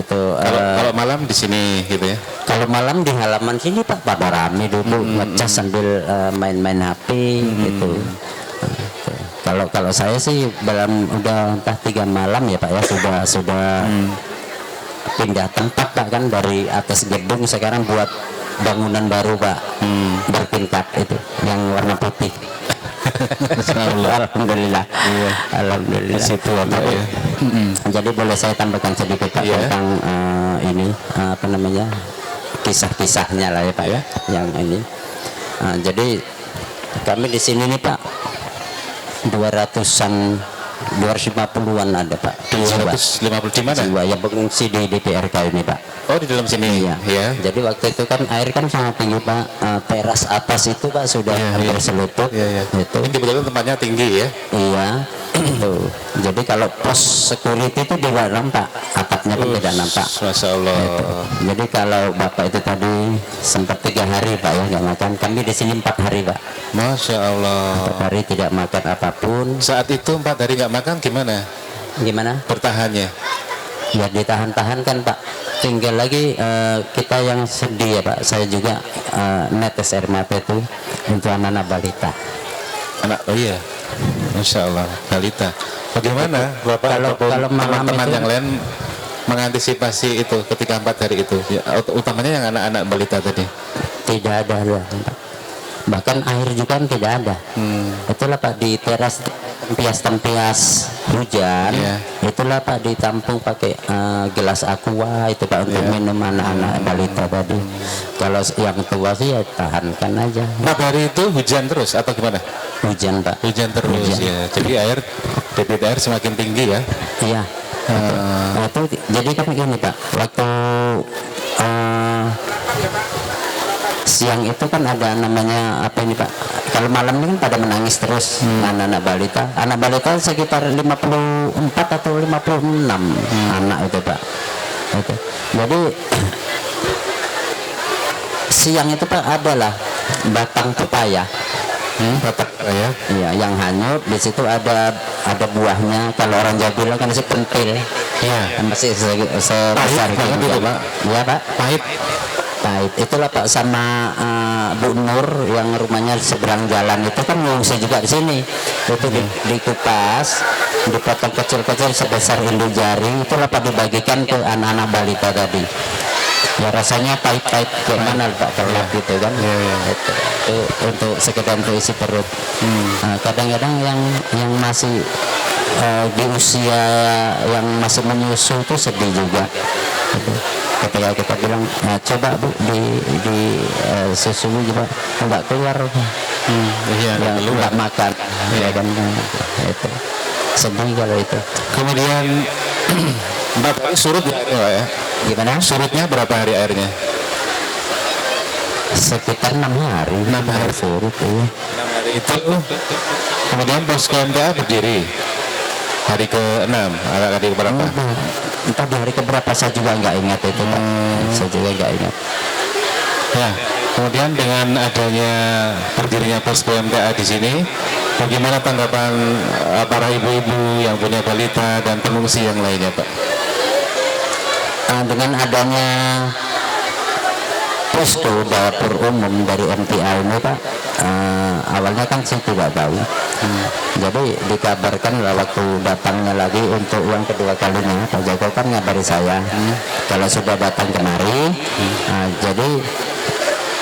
Itu kalau malam di sini gitu ya. Kalau malam di halaman sini Pak pada rame dulu ngecas sambil main-main HP gitu. Kalau saya sih udah entah 3 malam ya Pak ya sudah pindah tempat Pak, kan dari atas gedung sekarang buat bangunan baru Pak, bertingkat itu yang warna putih. Alhamdulillah. Alhamdulillah. Situ Pak ya. Jadi boleh saya tambahkan sedikit Pak tentang ini apa namanya, kisah-kisahnya lah ya Pak ya yang ini. Jadi kami di sini nih Pak 250-an ada Pak. 250 di mana? Jiwa yang mengungsi di DPRK ini Pak. Oh, di dalam sini. Iya. Jadi waktu itu kan air kan sangat tinggi Pak. Teras atas itu Pak sudah hampir selutut. Itu. Ini betul tempatnya tinggi ya. Iya. Tuh. Jadi kalau pos security itu di dalam Pak, atapnya pun tidak nampak. Masya Allah. Itu. Jadi kalau Bapak itu tadi sempat 3 hari Pak ya nggak makan. Kami di sini 4 hari Pak. Masya Allah. 4 hari tidak makan apapun. Saat itu 4 hari nggak makan gimana? Gimana? Bertahannya? Ya ditahan-tahan kan Pak. Tinggal lagi kita yang sedih ya Pak. Saya juga netes air mata itu untuk anak-anak balita. Oh iya. Masya Allah, balita. Bagaimana Bapak kalau malam teman-teman itu, yang lain mengantisipasi itu ketika 4 hari itu? Ya, utamanya yang anak-anak balita tadi. Tidak ada ya Pak. Bahkan air juga kan tidak ada. Itulah Pak di teras tempias hujan. Itulah Pak ditampung pakai gelas aqua itu Pak untuk minum anak-anak balita tadi. Kalau yang tua sih ya tahankan aja. 4 hari itu hujan terus atau gimana? Hujan Pak. Hujan terus ya. Jadi debit air semakin tinggi ya. Iya. Itu jadi kan gini Pak. Waktu siang itu kan ada namanya apa ini Pak, kalau malam ini kan pada menangis terus anak-anak balita. Anak balita sekitar 54 atau 56 anak itu Pak. Itu. Jadi siang itu Pak adalah batang pepaya. Batang pepaya. Iya, yang hanyut di situ ada buahnya. Kalau orang Jawa bilang kan masih pentil. Iya. Masih sebesar gitu Pak. Iya Pak. Pahit. Itulah Pak sama Bu Nur yang rumahnya seberang jalan itu kan ngungsi juga di sini. Itu dikupas, dipotong kecil-kecil sebesar ilu jari. Itulah Pak dibagikan ke anak-anak balita tadi. Ya rasanya pahit-pahit kayak mana Pak kalau gitu kan. Itu untuk sekedar untuk isi perut. Kadang-kadang yang masih di usia yang masih menyusu itu sedih juga. Ketika kita bilang coba Bu di susu juga nggak keluar, nggak makan, ya kan itu sedih kalau itu. Kemudian 4 hari surut ya? Gimana? Surutnya berapa hari airnya? Sekitar 6 hari. 6 hari surut ya. 6 hari itu. Kemudian posko MTA berdiri hari ke-6, hari ke-berapa? Entah di hari keberapa saya juga nggak ingat itu Pak. Saya juga nggak ingat. Ya, kemudian dengan adanya berdirinya posko MTA di sini, bagaimana tanggapan para ibu-ibu yang punya balita dan pengungsi yang lainnya Pak? Dengan adanya posko dapur umum dari MTA ini Pak, awalnya kan saya tidak tahu. Jadi dikabarkan waktu datangnya lagi untuk uang kedua kalinya, Pak Joko kan ngabari saya kalau sudah datang kemari. Jadi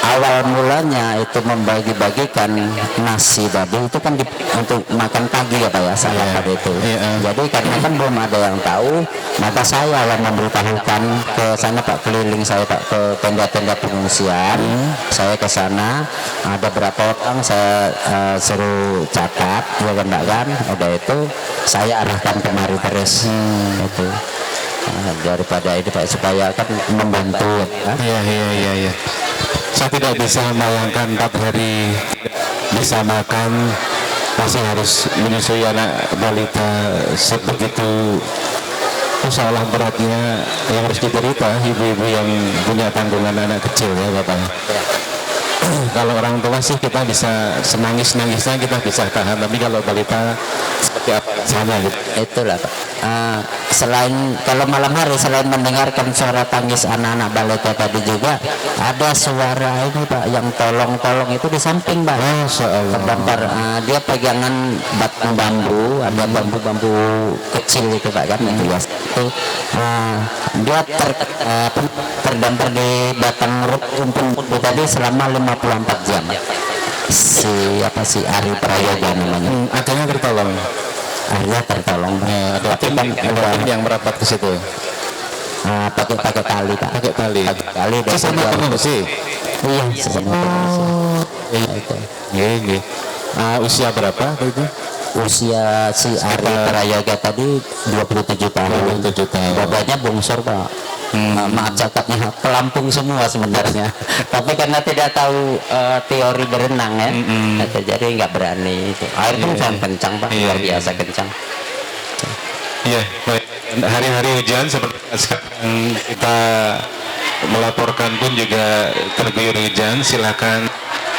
awal mulanya itu membagi-bagikan nasi tadi itu kan untuk makan pagi ya Pak ya, saya pada itu. Jadi karena kan belum ada yang tahu, maka saya yang memberitahukan ke sana Pak, keliling saya Pak ke tenda-tenda pengungsian. Saya ke sana, ada berapa orang saya suruh catat, ya kan Pak kan, udah itu saya arahkan kemari terus. Itu daripada ini Pak, supaya kan membantu. Iya. Saya tidak bisa membayangkan 4 hari bisa makan, masih harus menyusui anak balita sebegitu seolah beratnya yang harus diderita ibu-ibu yang punya tanggungan anak kecil ya Bapak. Kalau orang tua sih kita bisa senangis-nangisnya kita bisa tahan, tapi kalau balita seperti apa sama gitu. Itulah Pak. Selain kalau malam hari, selain mendengarkan suara tangis anak-anak balita tadi juga ada suara ini Pak yang tolong-tolong itu di samping Pak. Terdampar dia pegangan batang bambu, ada bambu-bambu kecil itu Pak kan itu ya. Dia terdampar di batang rumput tadi selama 54 jam. Si Ari Prayoga namanya. Akhirnya tertolong. Akhirnya tertolong. Ada tim yang merapat ke situ. Pakai tali Pak. Pakai tali. Sesama pengungsi. Iya, sesama pengungsi. Iya. Usia berapa itu? Usia si Ari Prayoga tadi 27 tahun. 27 tahun. Bapaknya bungsur Pak. Maaf cakapnya pelampung semua sebenarnya. Tapi karena tidak tahu teori berenang ya, jadi nggak berani itu. Air itu sangat kencang Pak, luar biasa kencang. Iya, baik. Hari-hari hujan seperti sekarang kita melaporkan pun juga terguyur hujan. Silakan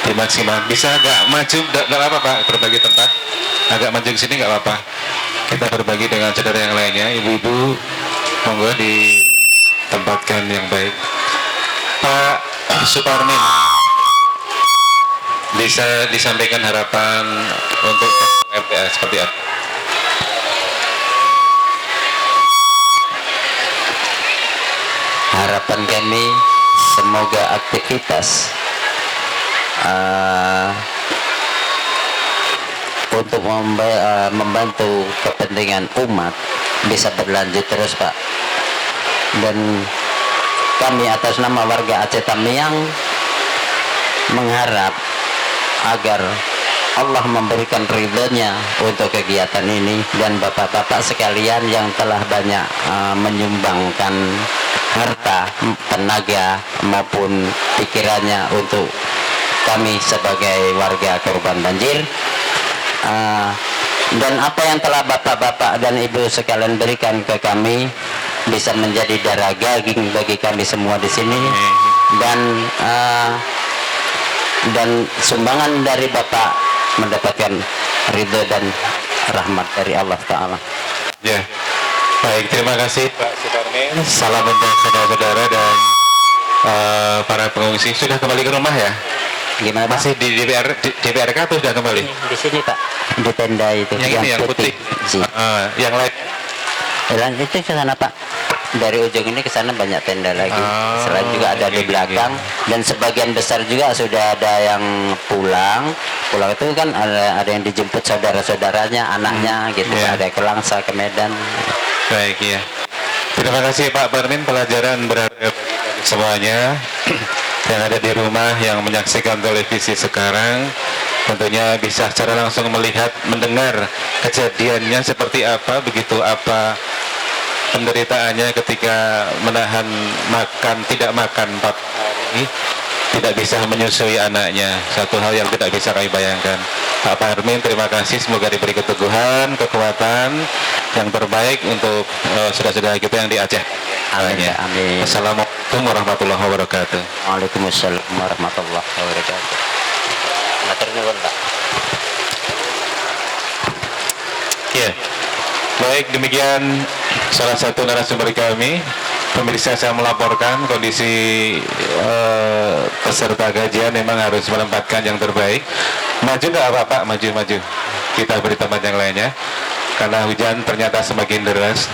dimaksimal. Bisa agak maju, nggak apa Pak, berbagi tempat. Agak maju ke sini nggak apa-apa. Kita berbagi dengan saudara yang lainnya. Ibu-ibu, monggo ditempatkan yang baik. Pak Suparmin, bisa disampaikan harapan untuk MTA seperti apa? Harapan kami semoga aktivitas untuk membantu kepentingan umat bisa berlanjut terus Pak. Dan kami atas nama warga Aceh Tamiang mengharap agar Allah memberikan ridhonya untuk kegiatan ini, dan bapak-bapak sekalian yang telah banyak menyumbangkan harta, tenaga maupun pikirannya untuk kami sebagai warga korban banjir. Dan apa yang telah bapak-bapak dan ibu sekalian berikan ke kami bisa menjadi darah daging bagi kami semua di sini, dan sumbangan dari bapak mendapatkan ridho dan rahmat dari Allah Ta'ala. Ya, baik, terima kasih Pak Suparmin. Salam untuk saudara-saudara dan para pengungsi. Sudah kembali ke rumah ya? Gimana Pak? Masih di DPRK atau sudah kembali? Di sini Pak, di tenda itu yang putih. Yang lain? Itu ke sana Pak. Dari ujung ini ke sana banyak tenda lagi. Selain juga ada di belakang, dan sebagian besar juga sudah ada yang pulang. Pulang itu kan ada yang dijemput saudara-saudaranya, anaknya gitu. Ada ke Langsa, ke Medan. Baik ya. Terima kasih Pak Parmin, pelajaran berharga semuanya yang ada di rumah, yang menyaksikan televisi sekarang. Tentunya bisa secara langsung melihat, mendengar kejadiannya seperti apa, begitu apa penderitaannya ketika menahan makan, tidak makan 4 hari, tidak bisa menyusui anaknya. Satu hal yang tidak bisa kami bayangkan. Pak Parmin, terima kasih, semoga diberi keteguhan, kekuatan yang terbaik untuk saudara-saudara kita yang di Aceh. Amin. Assalamualaikum warahmatullahi wabarakatuh. Waalaikumsalam warahmatullahi wabarakatuh. Matur nuwun Pak. Ya, baik, demikian salah satu narasumber kami pemirsa, saya melaporkan kondisi peserta kajian memang harus menempatkan yang terbaik. Maju nggak apa Pak? Maju. Kita beri tempat yang lainnya. Karena hujan ternyata semakin deras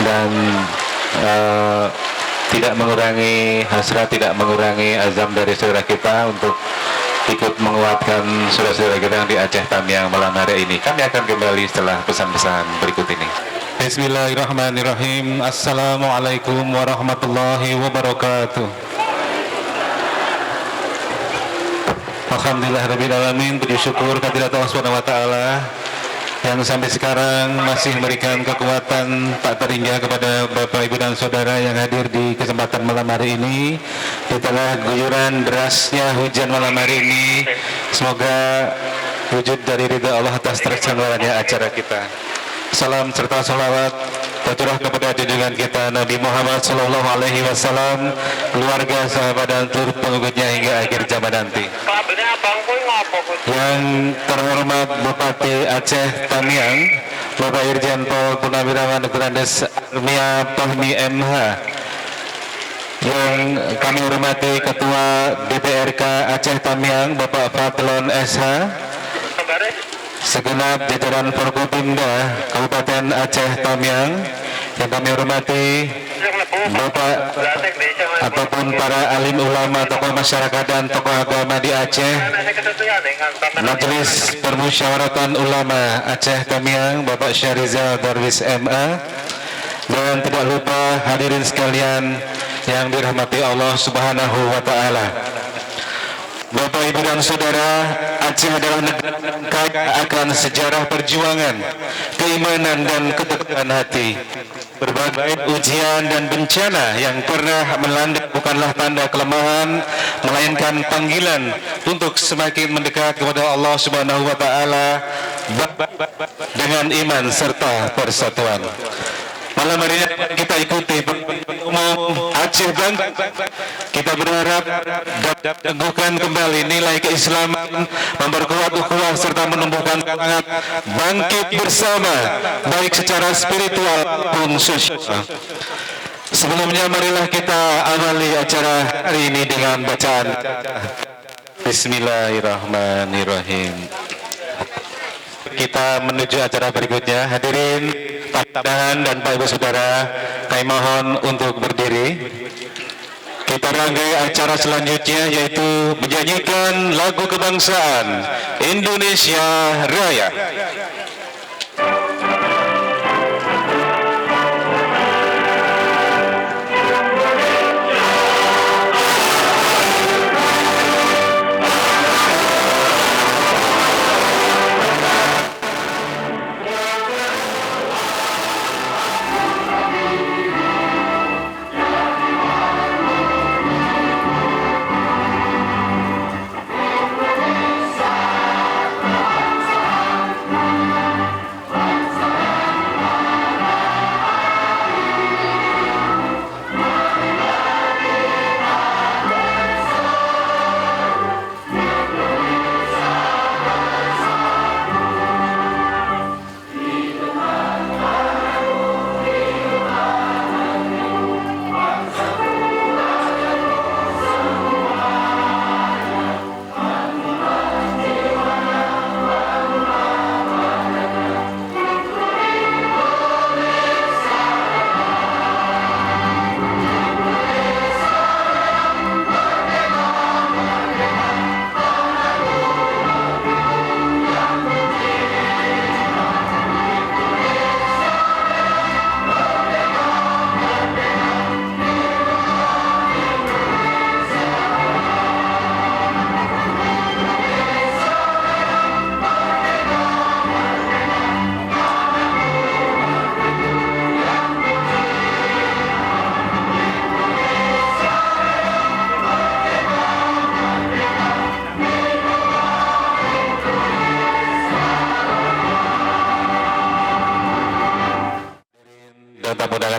dan tidak mengurangi hasrat, tidak mengurangi azam dari saudara kita untuk ikut menguatkan saudara-saudara kita yang di Aceh Tamiang malam hari ini. Kami akan kembali setelah pesan-pesan berikut ini. Bismillahirrahmanirrahim. Assalamualaikum warahmatullahi wabarakatuh. Alhamdulillahirabbil alamin. Puji syukur kehadirat Allah Subhanahu wa taala yang sampai sekarang masih memberikan kekuatan tak terhingga kepada Bapak, Ibu, dan Saudara yang hadir di kesempatan malam hari ini. Di tengah guyuran derasnya hujan malam hari ini, semoga wujud dari ridha Allah atas terselenggaranya acara kita. Salam serta salawat tercurah kepada junjungan kita Nabi Muhammad SAW, keluarga, sahabat, dan seluruh pengikutnya hingga akhir zaman nanti. Yang terhormat Bupati Aceh Tamiang, Bapak Irjen Pol Purnawirawan Dr. Andes Armia Fahmi MH, yang kami hormati Ketua DPRK Aceh Tamiang Bapak Fadlon SH, segenap jajaran Forkopimda Kabupaten Aceh Tamiang yang kami hormati Bapak ataupun para alim ulama, tokoh masyarakat, dan tokoh agama di Aceh, Majelis Permusyawaratan Ulama Aceh Tamiang Bapak Syahrizal Darwis MA, dan tidak lupa hadirin sekalian yang dirahmati Allah Subhanahu wa taala. Bapak, Ibu, dan Saudara, Aceh adalah negara kaya akan sejarah perjuangan, keimanan, dan keteguhan hati. Berbagai ujian dan bencana yang pernah melanda bukanlah tanda kelemahan, melainkan panggilan untuk semakin mendekat kepada Allah Subhanahu wa taala dengan iman serta persatuan. Malam hari ini kita ikuti umum Aceh Bangga. Kita berharap dapat teguhkan kembali nilai keislaman, memperkuat ukhuwah, serta menumbuhkan semangat bangkit bersama, baik secara spiritual maupun sosial. Sebelumnya marilah kita awali acara hari ini dengan bacaan Bismillahirrahmanirrahim. Kita menuju acara berikutnya. Hadirin Tadan dan Pak Ibu Saudara, kami mohon untuk berdiri. Kita rangkai acara selanjutnya, yaitu menyanyikan lagu kebangsaan Indonesia Raya.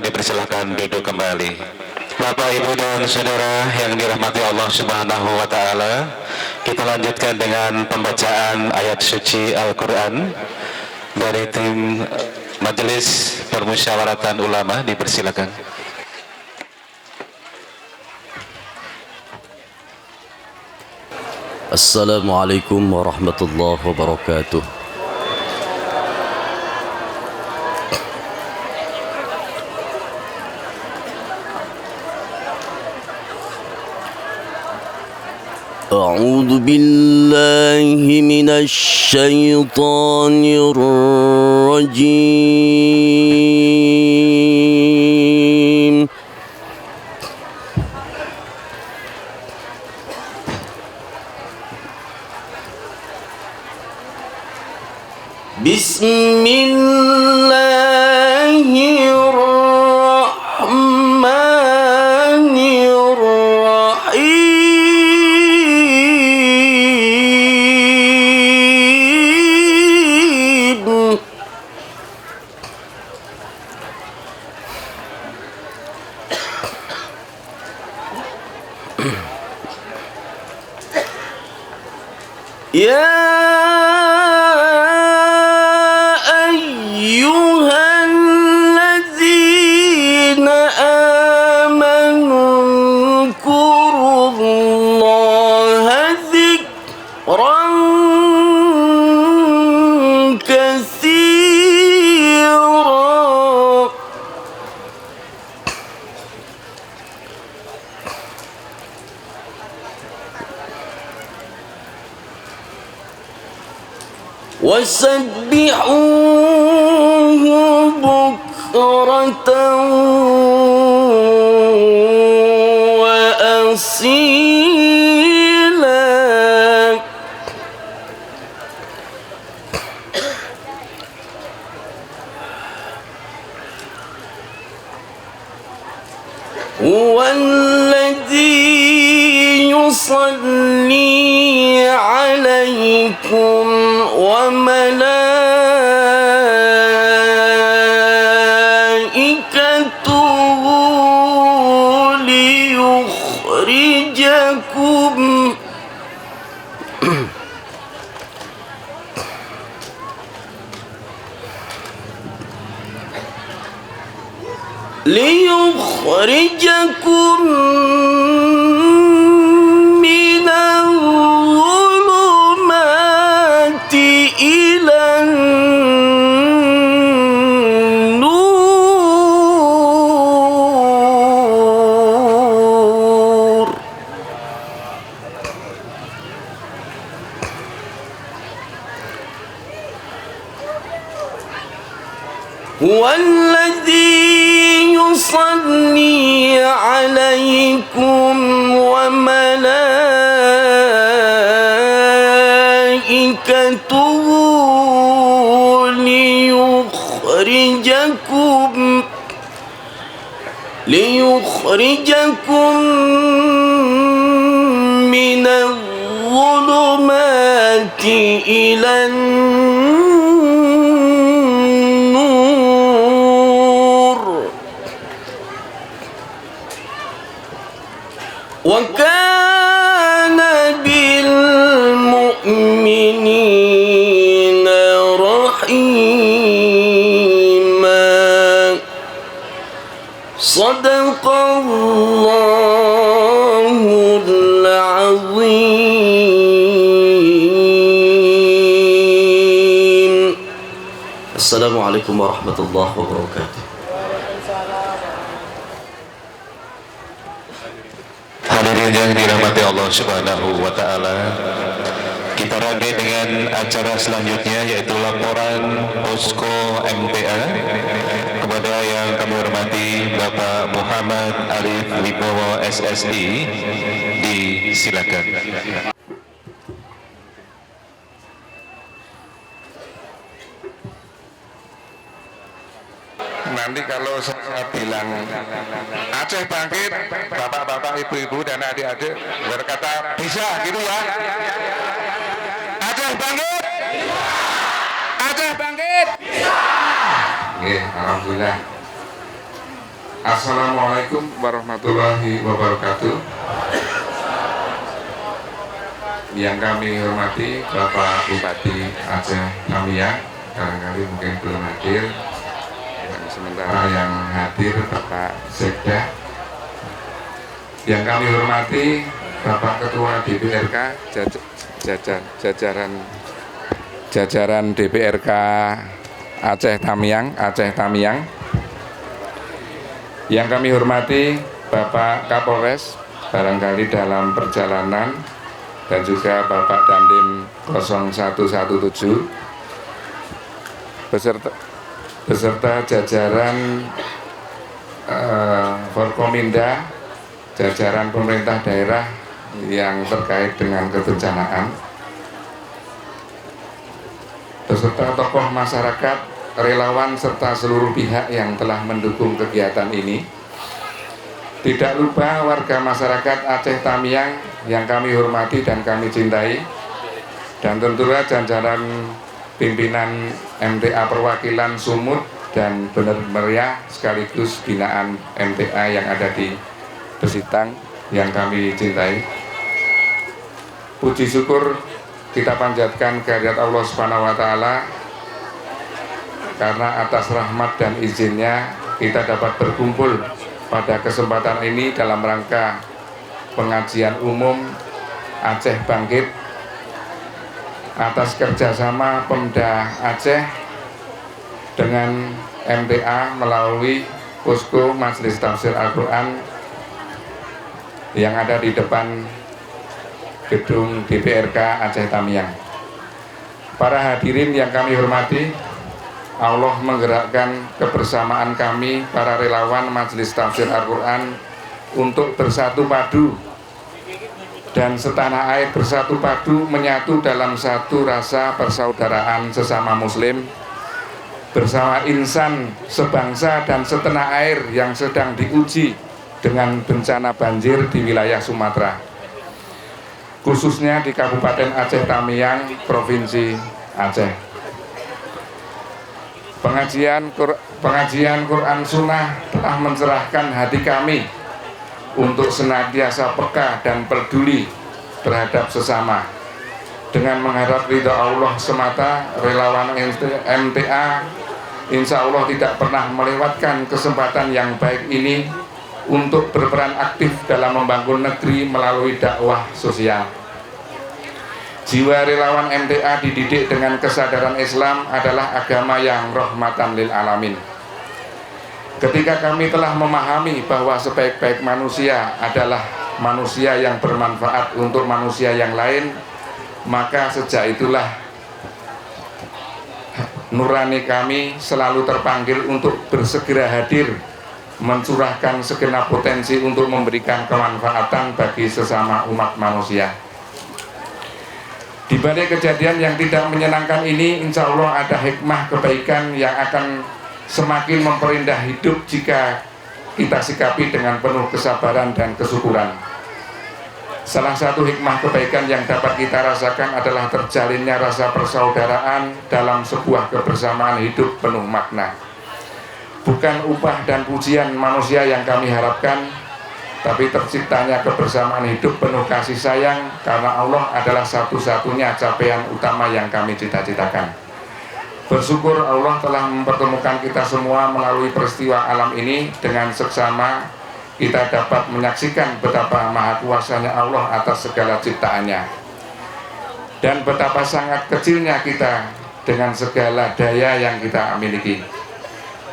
Dipersilakan duduk kembali. Bapak, Ibu, dan Saudara yang dirahmati Allah Subhanahu wa taala, kita lanjutkan dengan pembacaan ayat suci Al-Qur'an dari tim Majelis Permusyawaratan Ulama. Dipersilakan. Assalamualaikum warahmatullahi wabarakatuh. أعوذ بالله من الشيطان الرجيم. بسم الله الرحمن الرحيم. يا أيها الذين آمنوا اذكروا الله ذكرا كثيرا وسبحوه بكرة وأصيلا. هو الذي يصلي عليكم وملائكته ليخرجكم من الظلمات إلى النور. هو الذي يصلي عليكم وملائكته ليخرجكم من الظلمات إلى النور. وكان بالمؤمنين رحيما. صدق الله العظيم. السلام عليكم ورحمة الله وبركاته. Hadirin yang dirahmati Allah Subhanahu wa taala, kita rangkai dengan acara selanjutnya yaitu laporan Posko MTA. Kepada yang kami hormati Bapak Muhammad Arif Wibowo SSI, disilakan. Nanti kalau saya bilang Aceh bangkit, bapak-bapak, ibu-ibu dan adik-adik berkata bisa gitu ya. Aceh bangkit, Aceh bangkit. Oke, alhamdulillah. Assalamualaikum warahmatullahi wabarakatuh. Yang kami hormati Bapak Bupati Aceh Tamiang, barangkali mungkin belum hadir. Sementara yang hadir Bapak Sekda. Yang kami hormati Bapak Ketua DPRK, jajaran DPRK Aceh Tamiang. Yang kami hormati Bapak Kapolres barangkali dalam perjalanan, dan juga Bapak Dandim 0117 beserta jajaran Forkominda, jajaran pemerintah daerah yang terkait dengan kebencanaan, beserta tokoh masyarakat, relawan, serta seluruh pihak yang telah mendukung kegiatan ini. Tidak lupa warga masyarakat Aceh Tamiang yang kami hormati dan kami cintai, dan tentunya jajaran pimpinan MTA perwakilan Sumut dan Bener Meriah sekaligus binaan MTA yang ada di Besitang yang kami cintai. Puji syukur kita panjatkan kehadirat Allah Subhanahu wa taala karena atas rahmat dan izinnya kita dapat berkumpul pada kesempatan ini dalam rangka pengajian umum Aceh Bangkit atas kerjasama Pemda Aceh dengan MTA melalui Posko Majelis Tafsir Al-Quran yang ada di depan gedung DPRK Aceh Tamiang. Para hadirin yang kami hormati, Allah menggerakkan kebersamaan kami para relawan Majelis Tafsir Al-Quran untuk bersatu padu dan setanah air bersatu padu menyatu dalam satu rasa persaudaraan sesama muslim bersama insan sebangsa dan setanah air yang sedang diuji dengan bencana banjir di wilayah Sumatera, khususnya di Kabupaten Aceh Tamiang, Provinsi Aceh. Pengajian Quran Sunnah telah mencerahkan hati kami untuk senantiasa peka dan peduli terhadap sesama. Dengan mengharap ridha Allah semata, relawan MTA insya Allah tidak pernah melewatkan kesempatan yang baik ini untuk berperan aktif dalam membangun negeri melalui dakwah sosial. Jiwa relawan MTA dididik dengan kesadaran Islam adalah agama yang rahmatan lil alamin. Ketika kami telah memahami bahwa sebaik-baik manusia adalah manusia yang bermanfaat untuk manusia yang lain, maka sejak itulah nurani kami selalu terpanggil untuk bersegera hadir, mencurahkan segenap potensi untuk memberikan kemanfaatan bagi sesama umat manusia. Di balik kejadian yang tidak menyenangkan ini, insya Allah ada hikmah kebaikan yang akan semakin memperindah hidup jika kita sikapi dengan penuh kesabaran dan kesyukuran. Salah satu hikmah kebaikan yang dapat kita rasakan adalah terjalinnya rasa persaudaraan dalam sebuah kebersamaan hidup penuh makna. Bukan upah dan pujian manusia yang kami harapkan, tapi terciptanya kebersamaan hidup penuh kasih sayang karena Allah adalah satu-satunya capaian utama yang kami cita-citakan. Bersyukur Allah telah mempertemukan kita semua melalui peristiwa alam ini. Dengan seksama kita dapat menyaksikan betapa maha kuasanya Allah atas segala ciptaannya, dan betapa sangat kecilnya kita dengan segala daya yang kita miliki.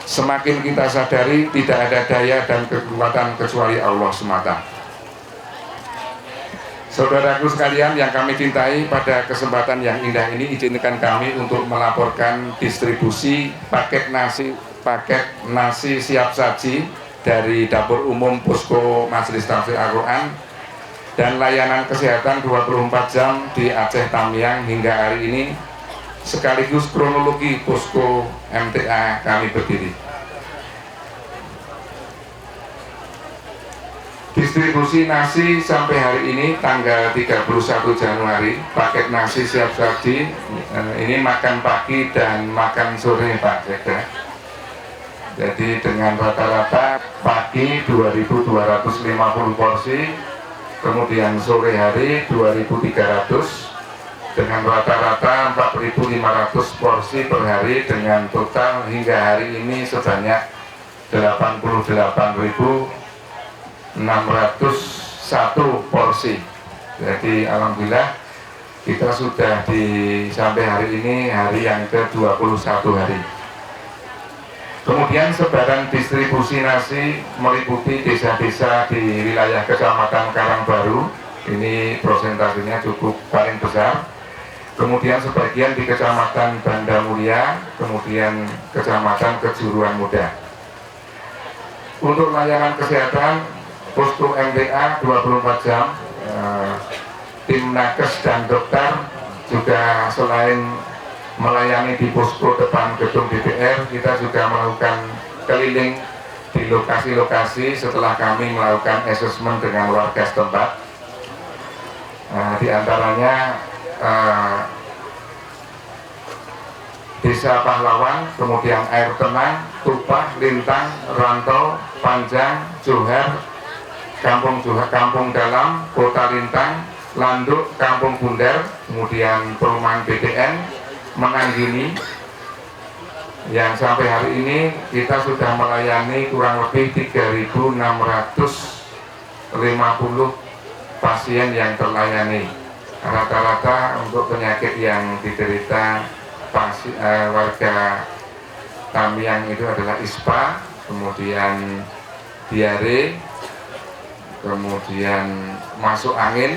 Semakin kita sadari tidak ada daya dan kekuatan kecuali Allah semata. Saudaraku sekalian yang kami cintai, pada kesempatan yang indah ini izinkan kami untuk melaporkan distribusi paket nasi siap saji dari Dapur Umum Posko Majelis Tafsir Al-Quran dan layanan kesehatan 24 jam di Aceh Tamiang hingga hari ini, sekaligus kronologi Posko MTA kami berdiri. Distribusi nasi sampai hari ini tanggal 31 Januari, paket nasi siap saji ini makan pagi dan makan sore Pak Jeka. Jadi dengan rata-rata pagi 2.250 porsi, kemudian sore hari 2.300, dengan rata-rata 4.500 porsi per hari, dengan total hingga hari ini sebanyak 88.601 porsi Jadi alhamdulillah kita sudah sampai hari ini hari yang ke-21 hari. Kemudian sebaran distribusi nasi meliputi desa-desa di wilayah Kecamatan Karangbaru. Ini prosentasenya cukup paling besar. Kemudian sebagian di Kecamatan Banda Mulia, kemudian Kecamatan Kejuruan Muda. Untuk layanan kesehatan, posko MTA 24 jam, tim nakes dan dokter juga selain melayani di posko depan gedung DPR, kita juga melakukan keliling di lokasi-lokasi setelah kami melakukan asesmen dengan warga setempat. Di antaranya Desa Pahlawan, kemudian Air Tenang, Tupah, Lintang, Rantau, Panjang, Johar, Kampung Dalam, Kota Lintang, Landuk, Kampung Bundar, kemudian Perumahan BDN, Menanggini, yang sampai hari ini kita sudah melayani kurang lebih 3.650 pasien yang terlayani. Rata-rata untuk penyakit yang diderita warga Tamiang itu adalah ISPA, kemudian diare, kemudian masuk angin,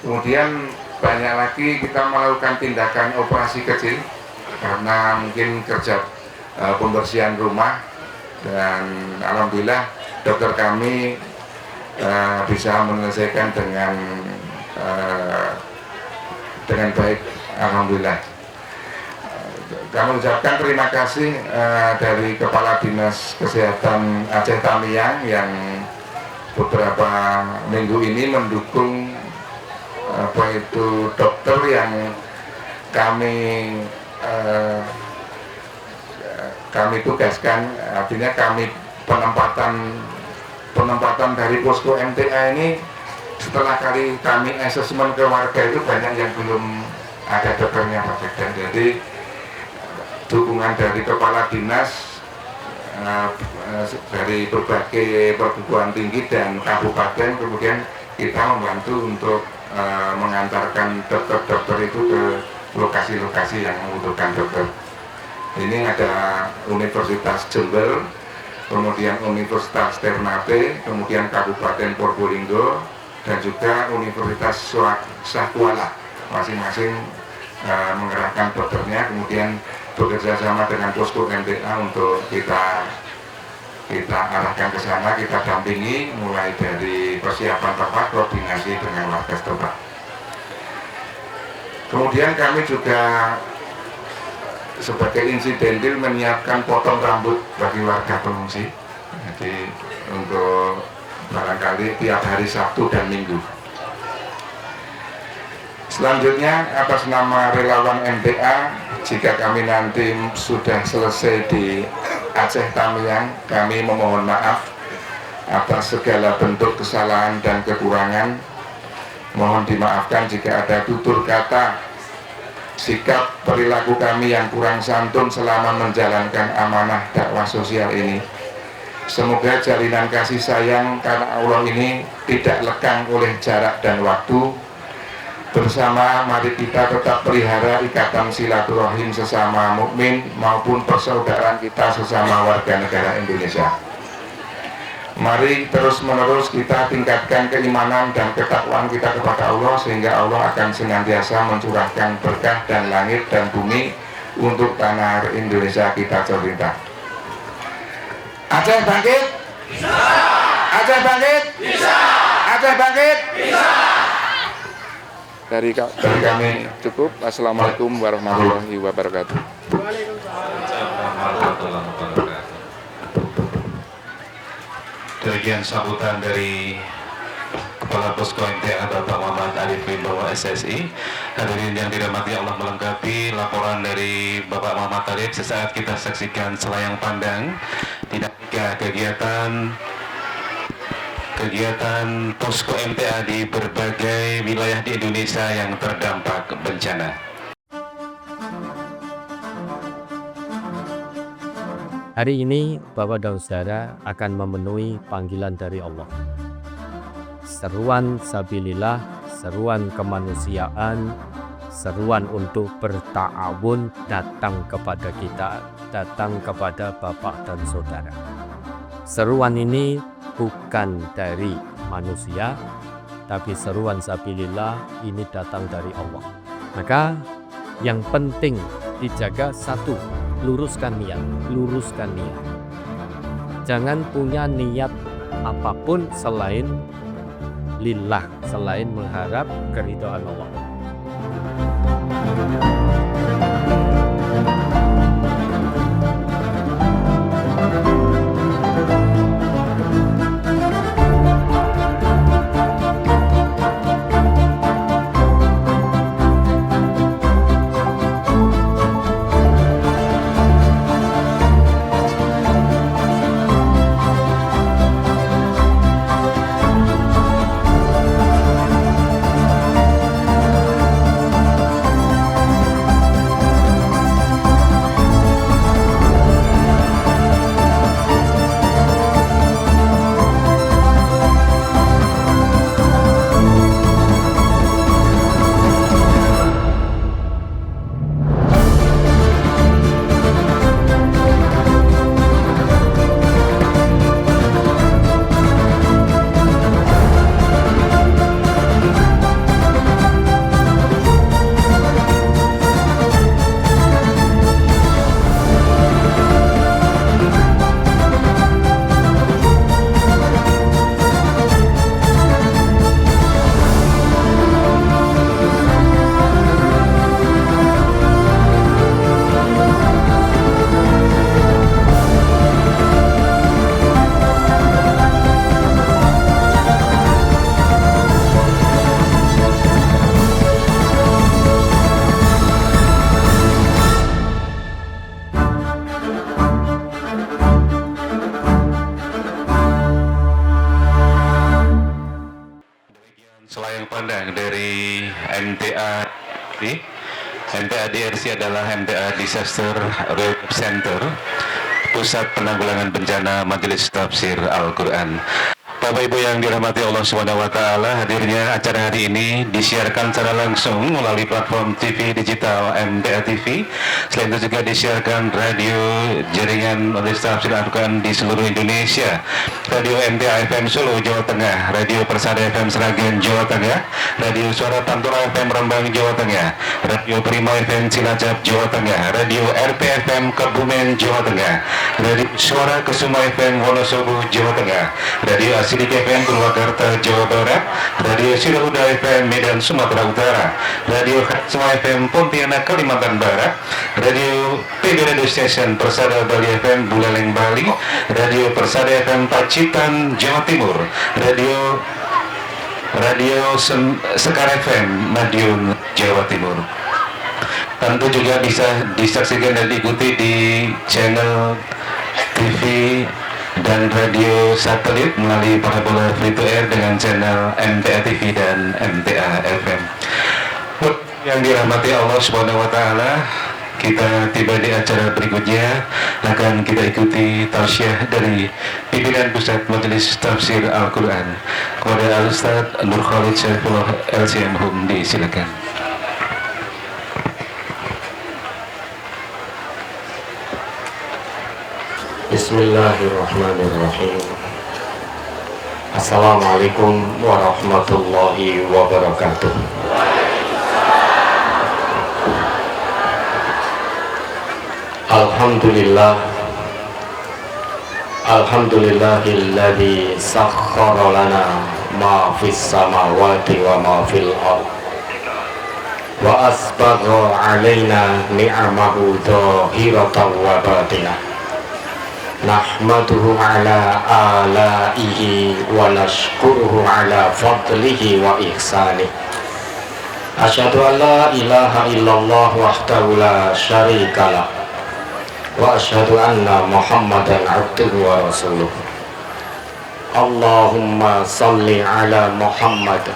kemudian banyak lagi kita melakukan tindakan operasi kecil karena mungkin kerja pembersihan rumah, dan alhamdulillah dokter kami bisa menyelesaikan dengan baik, alhamdulillah. Kami ucapkan terima kasih dari Kepala Dinas Kesehatan Aceh Tamiang yang beberapa minggu ini mendukung dokter yang kami tugaskan, artinya kami penempatan dari posko MTA ini setelah kami asesmen ke warga itu banyak yang belum ada dokternya Pak Sekda. Jadi dukungan dari kepala dinas dari berbagai perguruan tinggi dan kabupaten, kemudian kita membantu untuk mengantarkan dokter-dokter itu ke lokasi-lokasi yang membutuhkan dokter. Ini ada Universitas Jember, kemudian Universitas Ternate, kemudian Kabupaten Probolinggo, dan juga Universitas Sakuala. Masing-masing mengerahkan dokternya, kemudian bekerja sama dengan posko MTA untuk kita arahkan ke sana, kita dampingi mulai dari persiapan tempat, koordinasi dengan warga setempat. Kemudian kami juga sebagai insidentil menyiapkan potong rambut bagi warga pengungsi. Jadi untuk barangkali tiap hari Sabtu dan Minggu. Selanjutnya atas nama relawan MTA, jika kami nanti sudah selesai di Aceh Tamiang, kami memohon maaf atas segala bentuk kesalahan dan kekurangan. Mohon dimaafkan jika ada tutur kata, sikap, perilaku kami yang kurang santun selama menjalankan amanah dakwah sosial ini. Semoga jalinan kasih sayang karena Allah ini tidak lekang oleh jarak dan waktu. Bersama mari kita tetap pelihara ikatan silaturahim sesama mukmin maupun persaudaraan kita sesama warga negara Indonesia. Mari terus-menerus kita tingkatkan keimanan dan ketakwaan kita kepada Allah, sehingga Allah akan senantiasa mencurahkan berkah dan langit dan bumi untuk tanah Indonesia kita tercinta. Aceh bangkit? Bisa! Aceh bangkit? Bisa! Aceh bangkit? Bisa! Dari kami cukup. Assalamualaikum warahmatullahi wabarakatuh. Demikian sambutan dari Kepala Posko MTA Bapak Muhammad Arif Wibowo SSI. Hadirin yang dirahmati Allah, melengkapi laporan dari Bapak Muhammad Arif, sesaat kita saksikan selayang pandang dinamika kegiatan Posko MTA di berbagai wilayah di Indonesia yang terdampak bencana. Hari ini Bapak dan Saudara akan memenuhi panggilan dari Allah. seruan sabilillah, seruan kemanusiaan, seruan untuk berta'awun datang kepada kita, datang kepada Bapak dan Saudara. Seruan ini bukan dari manusia, tapi seruan sabilillah ini datang dari Allah. Maka yang penting dijaga satu, luruskan niat. Jangan punya niat apapun selain lillah, selain mengharap keridhaan Allah. Selayang pandang dari MTA DRC adalah MTA Disaster Relief Center, Pusat Penanggulangan Bencana Majelis Tafsir Al-Quran. Bapak Ibu yang dirahmati Allah SWT, hadirnya acara hari ini disiarkan secara langsung melalui platform TV digital MTA TV. Selain itu juga disiarkan radio jaringan Majelis Tafsir Al-Quran di seluruh Indonesia. Radio MTA FM Solo, Jawa Tengah, Radio Persada FM Sragen, Jawa Tengah, Radio Suara Pantura FM Rembang, Jawa Tengah, Radio Prima FM Cilacap, Jawa Tengah, Radio RPFM Kebumen, Jawa Tengah, Radio Suara Kesuma FM Wonosobo, Jawa Tengah, Radio Sidik FM Purwakarta, Jawa Barat, Radio Sirahuda FM Medan, Sumatera Utara, Radio Khatsma FM Pontianak, Kalimantan Barat, Radio PB Radio Station Persada Bali FM Buleleng, Bali, Radio Persada FM Pacitan, Jawa Timur, Radio Sekar FM Madiun, Jawa Timur. Tentu juga bisa disaksikan dan diikuti di channel TV dan radio satelit melalui parabola free to air dengan channel MTA TV dan MTA FM. Yang dirahmati Allah Subhanahu wa taala, kita tiba di acara berikutnya. Akan kita ikuti tausiah dari pimpinan Pusat Majelis Tafsir Al-Quran. Kepada Al-Ustaz Nur Khalid Syaifullah LCMhum, disilakan. Bismillahirrahmanirrahim. Assalamualaikum warahmatullahi wabarakatuh. Alhamdulillahilladzi sakhkhara lana ma fis samawati wa ma fil ardh wa asbagha 'alaina ni'amahu dhahiratan wa batinah. Nahmaduhu ala alaihi wa nashkuruhu ala fadlihi wa ihsanih. Asyhadu an la ilaha illallah wahdahu la syarikalah wa asyhadu anna Muhammadan abduhu wa rasuluh. Allahumma salli ala Muhammad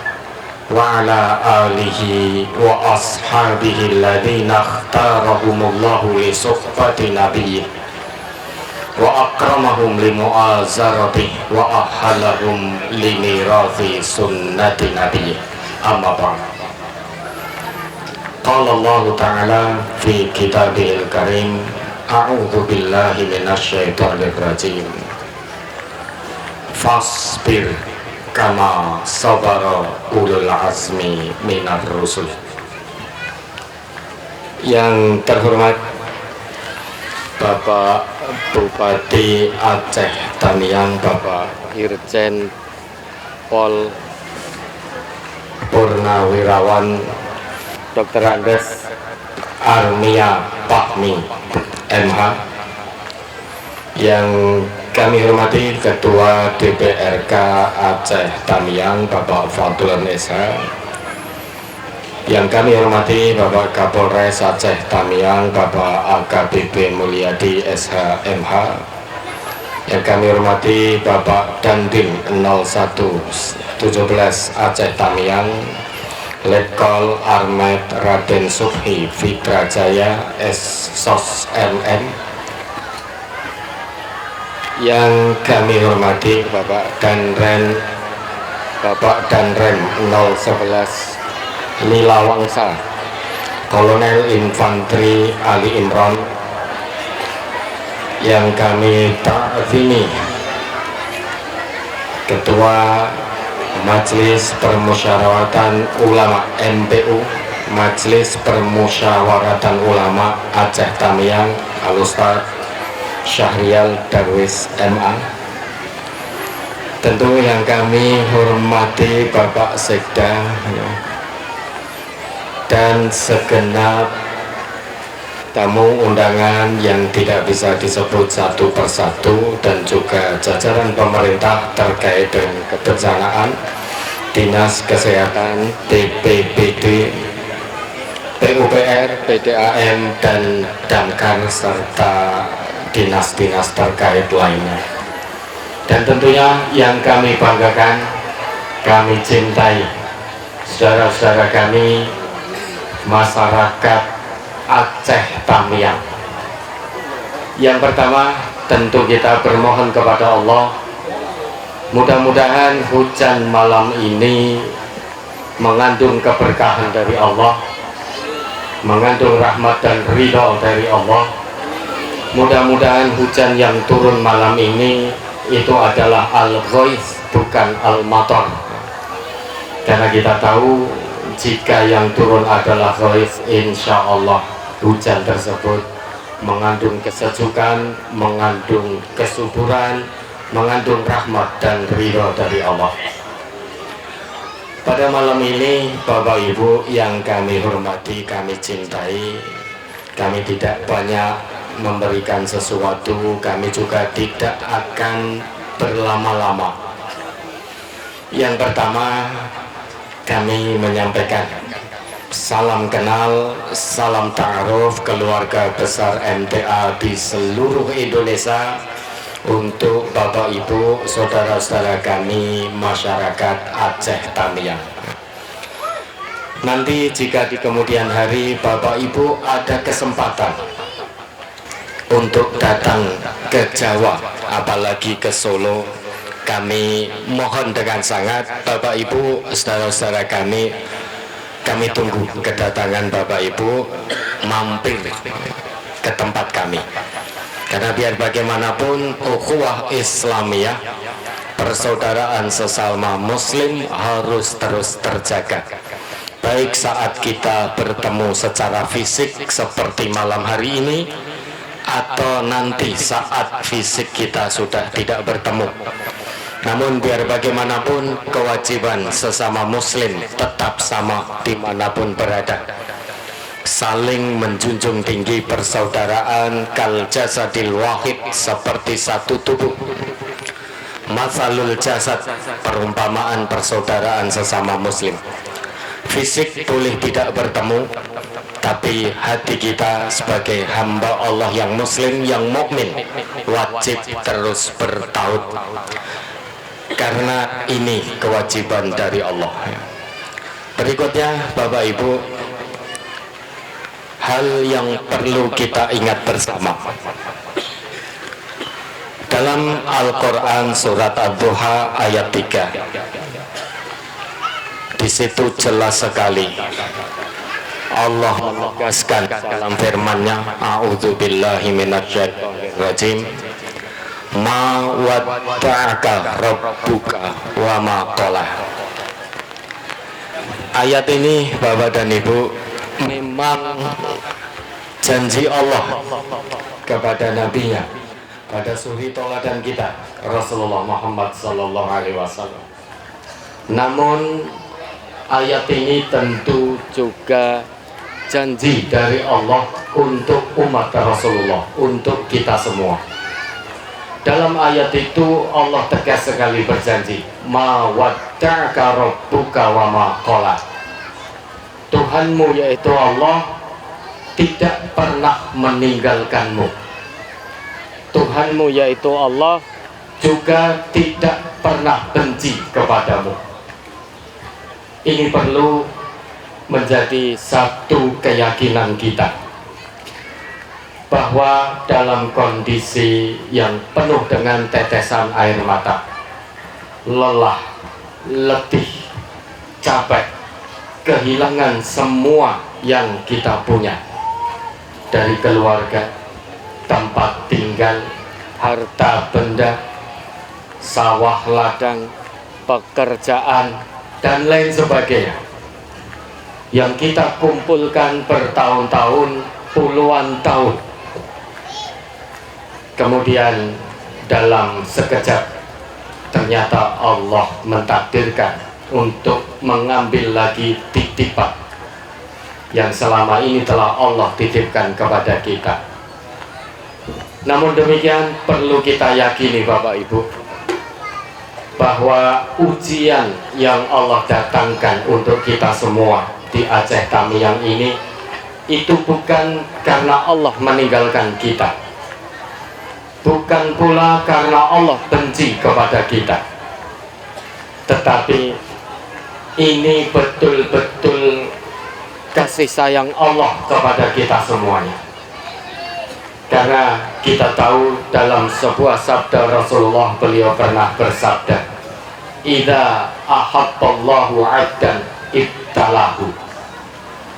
wa ala alihi wa ashabihi alladhina ikhtarahumullahu li suhbati nabiyyih wa akramahum li mu'azarati wa ahalahum li mirathi sunnati nabi. Amma ba'd. Qala Allah Ta'ala fi kitabihil karim, a'udzu billahi minasyaitonir rajim. Fasbir kama sabara ulul azmi minar rusul. Yang terhormat Bapak Bupati Aceh Tamiang, Bapak Irjen Pol Purnawirawan Dr. Andes Armia Fahmi MH, yang kami hormati Ketua DPRK Aceh Tamiang Bapak Fadlan SH, yang kami hormati Bapak Kapolres Aceh Tamiang Bapak AKBP Mulyadi SH MH, yang kami hormati Bapak Dandim 0117 Aceh Tamiang Letkol Armet Raden Subhi Fitrajaya SOS MM, yang kami hormati Bapak Danrem 011 Nila Wangsa Kolonel Infanteri Ali Imron, yang kami ta'zimi Ketua Majelis Permusyawaratan Ulama MPU, Majelis Permusyawaratan Ulama Aceh Tamiang Al-Ustaz Syahrial Darwis MA. Tentu yang kami hormati Bapak Sekda dan segenap tamu undangan yang tidak bisa disebut satu persatu, dan juga jajaran pemerintah terkait dengan kebencanaan, Dinas Kesehatan, BPBD, PUPR, PDAM, dan Damkar, serta dinas-dinas terkait lainnya. Dan tentunya yang kami banggakan, kami cintai, saudara-saudara kami, masyarakat Aceh Tamiang. Yang pertama, tentu kita bermohon kepada Allah, mudah-mudahan hujan malam ini mengandung keberkahan dari Allah, mengandung rahmat dan ridho dari Allah. Mudah-mudahan hujan yang turun malam ini itu adalah al-ghaith, bukan al-matar. Karena kita tahu jika yang turun adalah ghaith, insya Allah hujan tersebut mengandung kesejukan, mengandung kesuburan, mengandung rahmat dan ridho dari Allah. Pada malam ini, Bapak Ibu yang kami hormati, kami cintai, kami tidak banyak memberikan sesuatu, kami juga tidak akan berlama-lama. Yang pertama, kami menyampaikan salam kenal, salam ta'aruf keluarga besar MTA di seluruh Indonesia untuk Bapak Ibu, saudara-saudara kami, masyarakat Aceh Tamiang. Nanti jika di kemudian hari Bapak Ibu ada kesempatan untuk datang ke Jawa, apalagi ke Solo, kami mohon dengan sangat Bapak Ibu, saudara-saudara kami tunggu kedatangan Bapak Ibu mampir ke tempat kami. Karena biar bagaimanapun ukhuwah Islamiyah, persaudaraan sesama muslim harus terus terjaga. Baik saat kita bertemu secara fisik seperti malam hari ini, atau nanti saat fisik kita sudah tidak bertemu. Namun biar bagaimanapun kewajiban sesama muslim tetap sama dimanapun berada, saling menjunjung tinggi persaudaraan kal jasadil wahid, seperti satu tubuh. Masalul jasad, perumpamaan persaudaraan sesama muslim. Fisik boleh tidak bertemu, tapi hati kita sebagai hamba Allah yang muslim, yang mukmin, wajib terus bertaut. Karena ini kewajiban dari Allah. Berikutnya Bapak Ibu, hal yang perlu kita ingat bersama, Dalam Al-Quran surat Ad-Duha ayat 3, di situ jelas sekali Allah menegaskan dalam firman-Nya, a'udzubillahi minasyaitonirrajim, ma wadda'aka rabbuka wa ma qala. Ayat ini Bapak dan Ibu memang janji Allah kepada Nabi-Nya, pada suri toladan kita Rasulullah Muhammad sallallahu alaihi wasallam. Namun ayat ini tentu juga janji dari Allah untuk umat Rasulullah, untuk kita semua. Dalam ayat itu Allah tegas sekali berjanji, ma wadda'aka rabbuka wa ma qala. Tuhanmu yaitu Allah tidak pernah meninggalkanmu. Tuhanmu yaitu Allah juga tidak pernah benci kepadamu. Ini perlu menjadi satu keyakinan kita, bahwa dalam kondisi yang penuh dengan tetesan air mata, lelah, letih, capek, kehilangan semua yang kita punya, dari keluarga, tempat tinggal, harta benda, sawah ladang, pekerjaan, dan lain sebagainya, yang kita kumpulkan bertahun-tahun, puluhan tahun. Kemudian dalam sekejap ternyata Allah mentakdirkan untuk mengambil lagi titipan yang selama ini telah Allah titipkan kepada kita. Namun demikian perlu kita yakini Bapak Ibu, bahwa ujian yang Allah datangkan untuk kita semua di Aceh Tamiang ini, itu bukan karena Allah meninggalkan kita, bukan pula karena Allah benci kepada kita, tetapi ini betul-betul kasih sayang Allah kepada kita semuanya. Karena kita tahu dalam sebuah sabda Rasulullah, beliau pernah bersabda, idza ahabballahu 'abdan ibtalahu.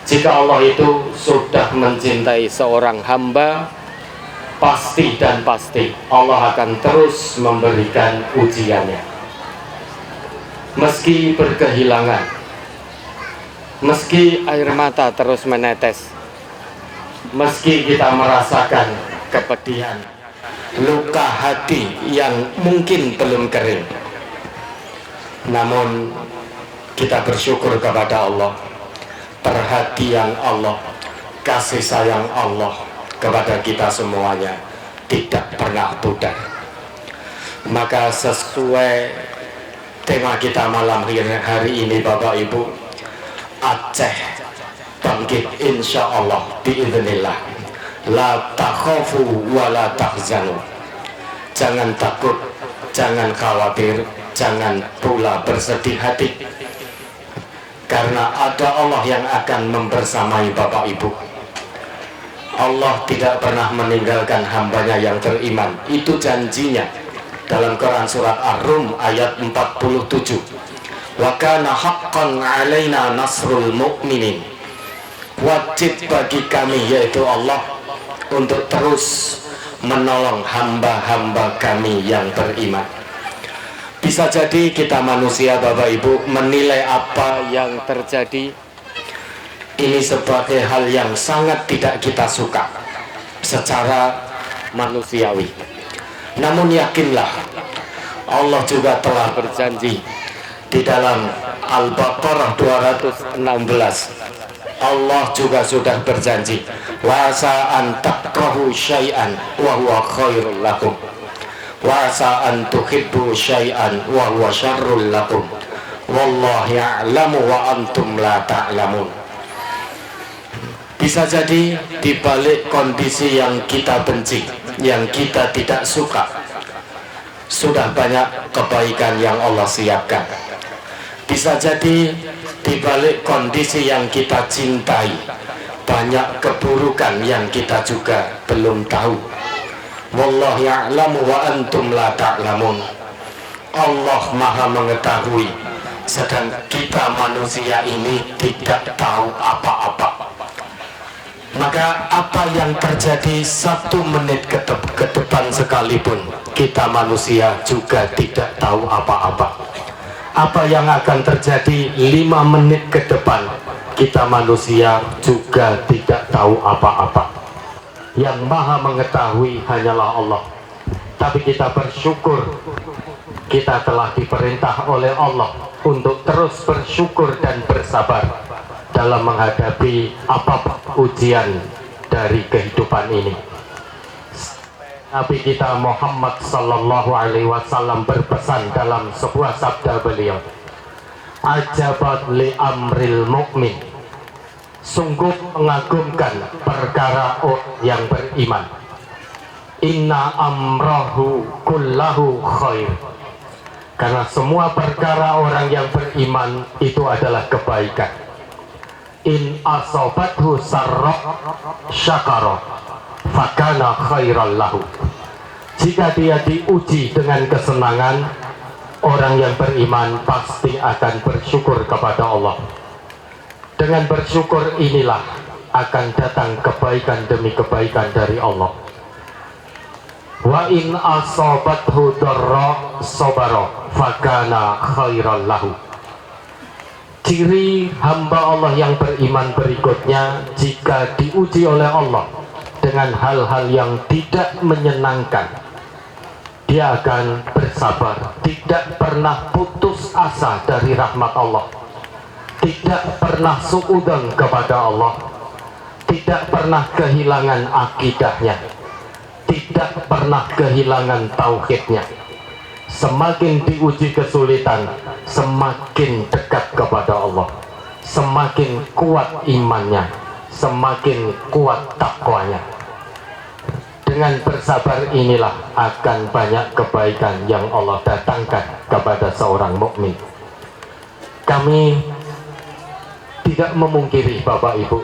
Jika Allah itu sudah mencintai seorang hamba, pasti dan pasti Allah akan terus memberikan ujiannya. Meski berkehilangan, meski air mata terus menetes, meski kita merasakan kepedihan, luka hati yang mungkin belum kering, namun kita bersyukur kepada Allah, perhatian Allah, kasih sayang Allah kepada kita semuanya tidak pernah pudar. Maka sesuai tema kita malam hari ini Bapak Ibu, Aceh bangkit insya Allah biiznillah. La takhafu wa la tahzanu. Jangan takut, jangan khawatir, jangan pula bersedih hati, karena ada Allah yang akan membersamai Bapak Ibu. Allah tidak pernah meninggalkan hambanya yang beriman. Itu janjinya dalam Quran surat Ar-Rum ayat 47. Wa kana haqqan 'alaina nasrul mu'minin. Wajib bagi kami yaitu Allah untuk terus menolong hamba-hamba kami yang beriman. Bisa jadi kita manusia Bapak Ibu menilai apa yang terjadi ini sebagai hal yang sangat tidak kita suka secara manusiawi. Namun yakinlah, Allah juga telah berjanji di dalam Al-Baqarah 216. Allah juga sudah berjanji, wa asa an takrahu syai'an wa huwa khairul lakum, wa asa an tuhibbu syai'an wa huwa syarrul lakum, wallahu ya'lamu wa antum la ta'lamun. Bisa jadi di balik kondisi yang kita benci, yang kita tidak suka, sudah banyak kebaikan yang Allah siapkan. Bisa jadi di balik kondisi yang kita cintai, banyak keburukan yang kita juga belum tahu. Wallahu ya'lamu wa antum la ta'lamun. Allah Maha mengetahui, sedang kita manusia ini tidak tahu apa-apa. Maka apa yang terjadi 1 menit ke depan sekalipun, kita manusia juga tidak tahu apa-apa. Apa yang akan terjadi 5 menit ke depan, kita manusia juga tidak tahu apa-apa. Yang Maha mengetahui hanyalah Allah. Tapi kita bersyukur, kita telah diperintah oleh Allah untuk terus bersyukur dan bersabar dalam menghadapi apapun ujian dari kehidupan ini. Nabi kita Muhammad sallallahu alaihi wasallam berpesan dalam sebuah sabda beliau, ajabat li amril mu'min, sungguh mengagumkan perkara orang yang beriman. Inna amrahu kullahu khair, karena semua perkara orang yang beriman itu adalah kebaikan. In asobathu sarra syakara fakana khairan lahu. Jika dia diuji dengan kesenangan, orang yang beriman pasti akan bersyukur kepada Allah. Dengan bersyukur inilah akan datang kebaikan demi kebaikan dari Allah. Wa in asabathu darra sabara fakana khairan lahu. Ciri hamba Allah yang beriman berikutnya, jika diuji oleh Allah dengan hal-hal yang tidak menyenangkan, dia akan bersabar, tidak pernah putus asa dari rahmat Allah, tidak pernah suudzon kepada Allah, tidak pernah kehilangan akidahnya, tidak pernah kehilangan tauhidnya. Semakin diuji kesulitan, semakin dekat kepada Allah, semakin kuat imannya, semakin kuat takwanya. Dengan bersabar inilah akan banyak kebaikan yang Allah datangkan kepada seorang mukmin. Kami tidak memungkiri Bapak Ibu,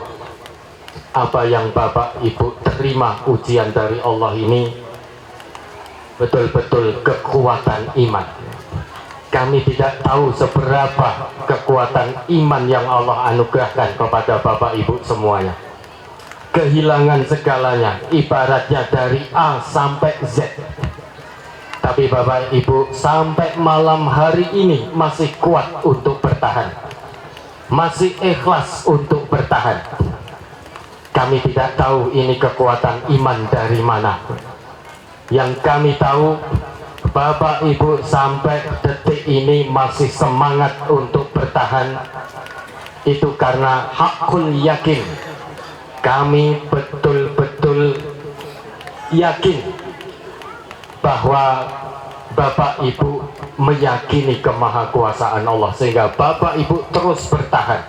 apa yang Bapak Ibu terima ujian dari Allah ini betul-betul kekuatan iman. Kami tidak tahu seberapa kekuatan iman yang Allah anugerahkan kepada Bapak Ibu semuanya. Kehilangan segalanya, ibaratnya dari A sampai Z. Tapi Bapak Ibu sampai malam hari ini masih kuat untuk bertahan, masih ikhlas untuk bertahan. Kami tidak tahu ini kekuatan iman dari mana. Yang kami tahu, Bapak Ibu sampai detik ini masih semangat untuk bertahan, itu karena hakul yakin. Kami betul-betul yakin bahwa Bapak Ibu meyakini kemahakuasaan Allah, sehingga Bapak Ibu terus bertahan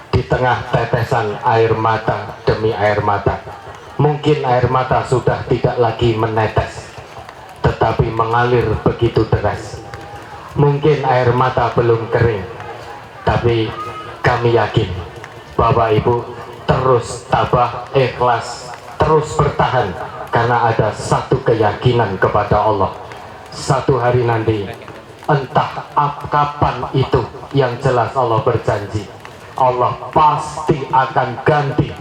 di tengah tetesan air mata demi air mata. Mungkin air mata sudah tidak lagi menetes, tetapi mengalir begitu deras. Mungkin air mata belum kering, tapi kami yakin Bapak Ibu terus tabah, ikhlas, terus bertahan, karena ada satu keyakinan kepada Allah. Satu hari nanti, entah kapan itu, yang jelas Allah berjanji, Allah pasti akan ganti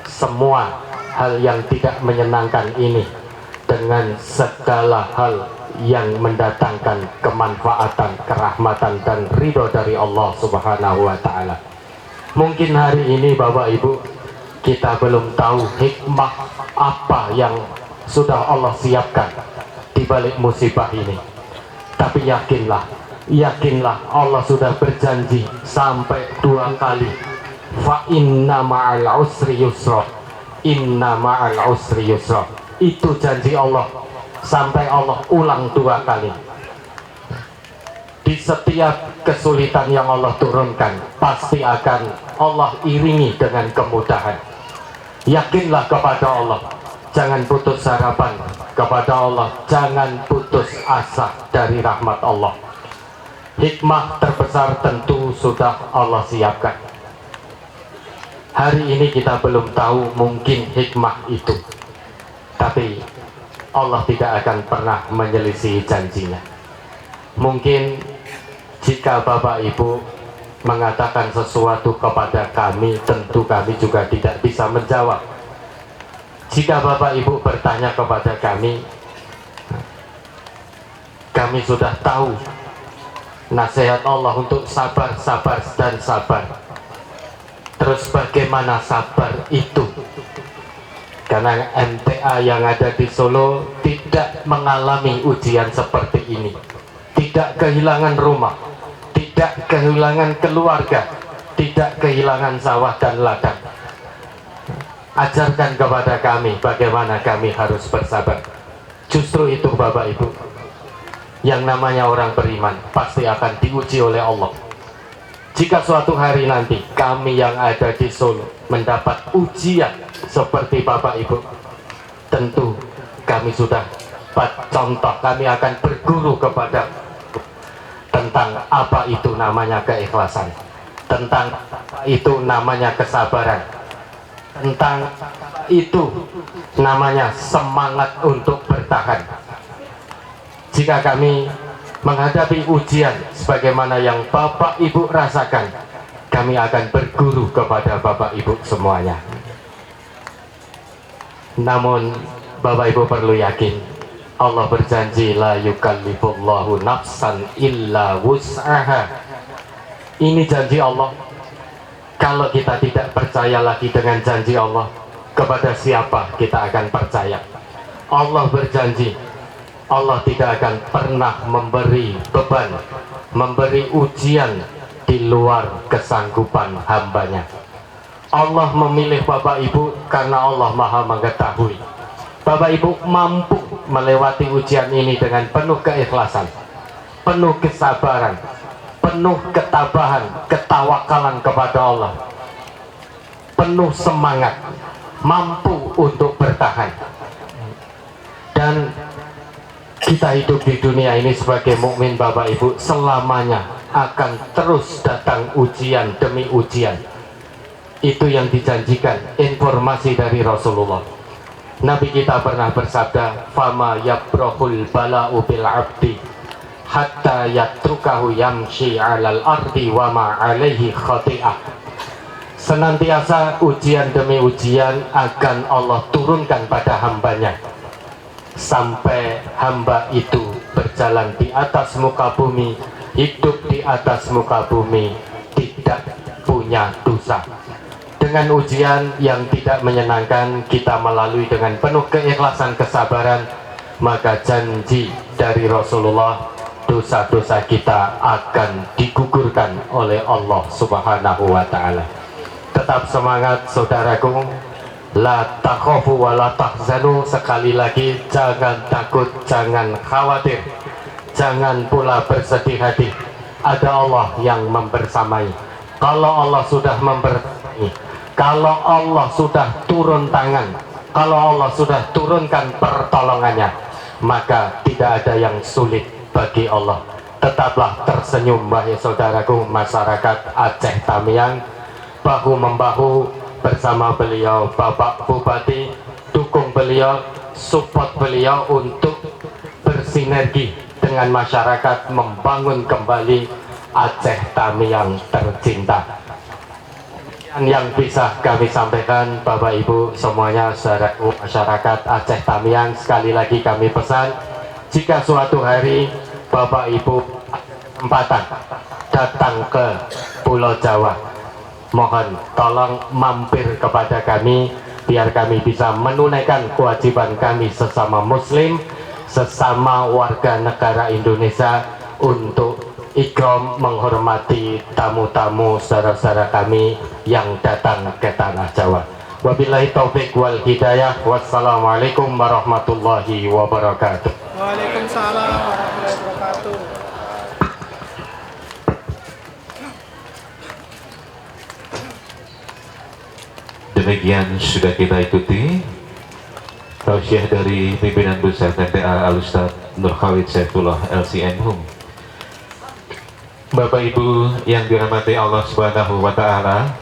semua hal yang tidak menyenangkan ini dengan segala hal yang mendatangkan kemanfaatan, kerahmatan dan ridho dari Allah Subhanahu wa ta'ala. Mungkin hari ini Bapak Ibu kita belum tahu hikmah apa yang sudah Allah siapkan di balik musibah ini, tapi yakinlah Allah sudah berjanji sampai 2 kali, fa inna ma'al usri yusra, inna ma'al usri yusra. Itu janji Allah, sampai Allah ulang 2 kali. Di setiap kesulitan yang Allah turunkan, pasti akan Allah iringi dengan kemudahan. Yakinlah kepada Allah, jangan putus harapan kepada Allah, jangan putus asa dari rahmat Allah. Hikmah terbesar tentu sudah Allah siapkan. Hari ini kita belum tahu mungkin hikmah itu, tapi Allah tidak akan pernah menyelisihi janjinya. Mungkin jika Bapak Ibu mengatakan sesuatu kepada kami, tentu kami juga tidak bisa menjawab. Jika Bapak Ibu bertanya kepada kami sudah tahu nasihat Allah untuk sabar, sabar, dan sabar. Terus bagaimana sabar itu? Karena MTA yang ada di Solo tidak mengalami ujian seperti ini. Tidak kehilangan rumah, tidak kehilangan keluarga, tidak kehilangan sawah dan ladang. Ajarkan kepada kami bagaimana kami harus bersabar. Justru itu Bapak Ibu, yang namanya orang beriman pasti akan diuji oleh Allah. Jika suatu hari nanti kami yang ada di Solo mendapat ujian seperti Bapak Ibu, tentu kami sudah contoh, kami akan berguru kepada tentang apa itu namanya keikhlasan, tentang apa itu namanya kesabaran, tentang itu namanya semangat untuk bertahan. Jika kami menghadapi ujian sebagaimana yang Bapak Ibu rasakan, kami akan berguru kepada Bapak Ibu semuanya. Namun Bapak Ibu perlu yakin, Allah berjanji la yukallifullahu nafsan illa wus'aha. Ini janji Allah. Kalau kita tidak percaya lagi dengan janji Allah, kepada siapa kita akan percaya? Allah berjanji, Allah tidak akan pernah memberi beban, memberi ujian di luar kesanggupan hambanya. Allah memilih Bapak Ibu karena Allah Maha mengetahui Bapak Ibu mampu melewati ujian ini dengan penuh keikhlasan, penuh kesabaran, penuh ketabahan, ketawakalan kepada Allah, penuh semangat, mampu untuk bertahan. Dan kita hidup di dunia ini sebagai mukmin Bapak Ibu, selamanya akan terus datang ujian demi ujian. Itu yang dijanjikan, informasi dari Rasulullah. Nabi kita pernah bersabda, fama yabrahul bala'u bil abdi hatta yatrukahu yamshi 'alal ardi wa ma 'alaihi khati'ah. Senantiasa ujian demi ujian akan Allah turunkan pada hambanya, sampai hamba itu berjalan di atas muka bumi, hidup di atas muka bumi, tidak punya dosa. Dengan ujian yang tidak menyenangkan kita melalui dengan penuh keikhlasan, kesabaran, maka janji dari Rasulullah, dosa-dosa kita akan digugurkan oleh Allah Subhanahu wa ta'ala. Tetap semangat saudaraku, la takhafu wa la tahzanu. Sekali lagi, jangan takut, jangan khawatir, jangan pula bersedih hati. Ada Allah yang membersamai. Kalau Allah sudah membersamai, kalau Allah sudah turun tangan, kalau Allah sudah turunkan pertolongannya, maka tidak ada yang sulit bagi Allah. Tetaplah tersenyum wahai saudaraku masyarakat Aceh Tamiang, bahu-membahu bersama beliau Bapak Bupati, dukung beliau, support beliau untuk bersinergi dengan masyarakat membangun kembali Aceh Tamiang tercinta. Yang bisa kami sampaikan Bapak Ibu semuanya, saudara masyarakat Aceh Tamiang, sekali lagi kami pesan, jika suatu hari Bapak Ibu kesempatan datang ke Pulau Jawa, mohon tolong mampir kepada kami biar kami bisa menunaikan kewajiban kami sesama muslim, sesama warga negara Indonesia, untuk ikram menghormati tamu-tamu saudara-saudara kami yang datang ke tanah Jawa. Wabillahi taufik wal hidayah. Wassalamualaikum warahmatullahi wabarakatuh. Waalaikumsalam warahmatullahi wabarakatuh. Demikian sudah kita ikuti tausiah dari pimpinan besar MTA Al-Ustaz Nur Khalid Saifullah LCM. Bapak Ibu yang dirahmati Allah Subhanahu wa ta'ala,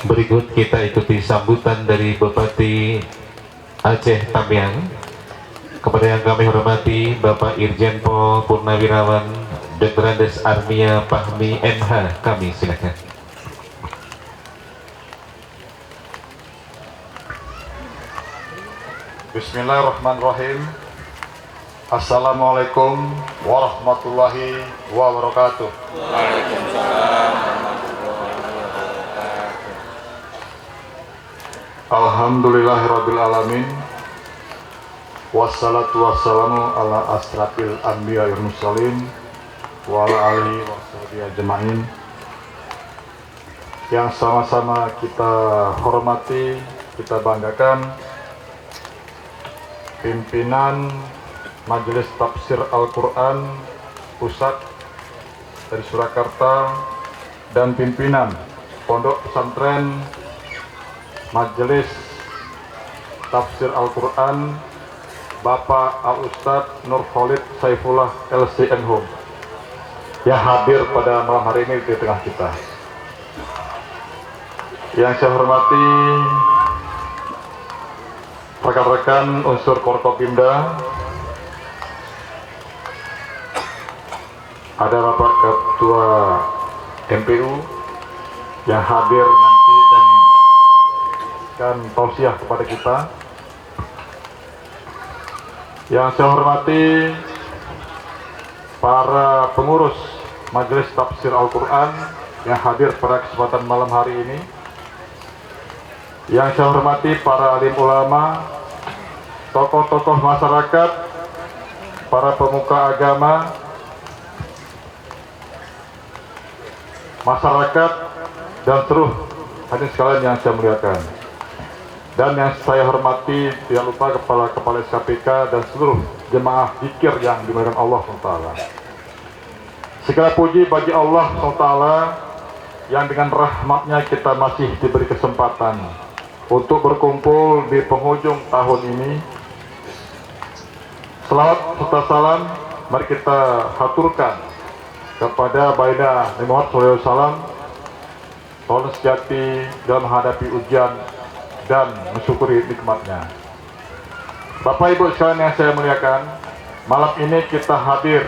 berikut kita ikuti sambutan dari Bupati Aceh Tamiang Kepada yang kami hormati Bapak Irjen Pol Purnawirawan Dr. Andes Armia Fahmi MH, kami silakan. Bismillahirrahmanirrahim. Assalamualaikum warahmatullahi wabarakatuh. Alhamdulillahirabbil alamin. Wassalatu wassalamu ala asrafil anbiya wal mursalin wa ala alihi washabihi ajmain. Yang sama-sama kita hormati, kita banggakan pimpinan Majelis Tafsir Al-Quran Pusat dari Surakarta dan pimpinan Pondok Pesantren Majelis Tafsir Al-Quran Bapak Al-Ustadz Nur Khalid Saifullah LCMH yang hadir pada malam hari ini di tengah kita. Yang saya hormati rekan-rekan unsur Forkopimda, ada Bapak Ketua MPU yang hadir nanti dan akan tausiah kepada kita. Yang saya hormati para pengurus Majelis Tafsir Al-Quran yang hadir pada kesempatan malam hari ini. Yang saya hormati para alim ulama, tokoh-tokoh masyarakat, para pemuka agama, masyarakat, dan seluruh hadirin sekalian yang saya muliakan. Dan yang saya hormati tidak lupa kepala SKPK dan seluruh jemaah zikir yang dimuliakan Allah SWT. Segala puji bagi Allah SWT yang dengan rahmatnya kita masih diberi kesempatan untuk berkumpul di penghujung tahun ini. Selawat serta salam mari kita haturkan kepada Baginda Nabi Muhammad SAW, tolong sejati dalam menghadapi ujian dan mensyukuri nikmatnya. Bapak Ibu sekalian yang saya muliakan, malam ini kita hadir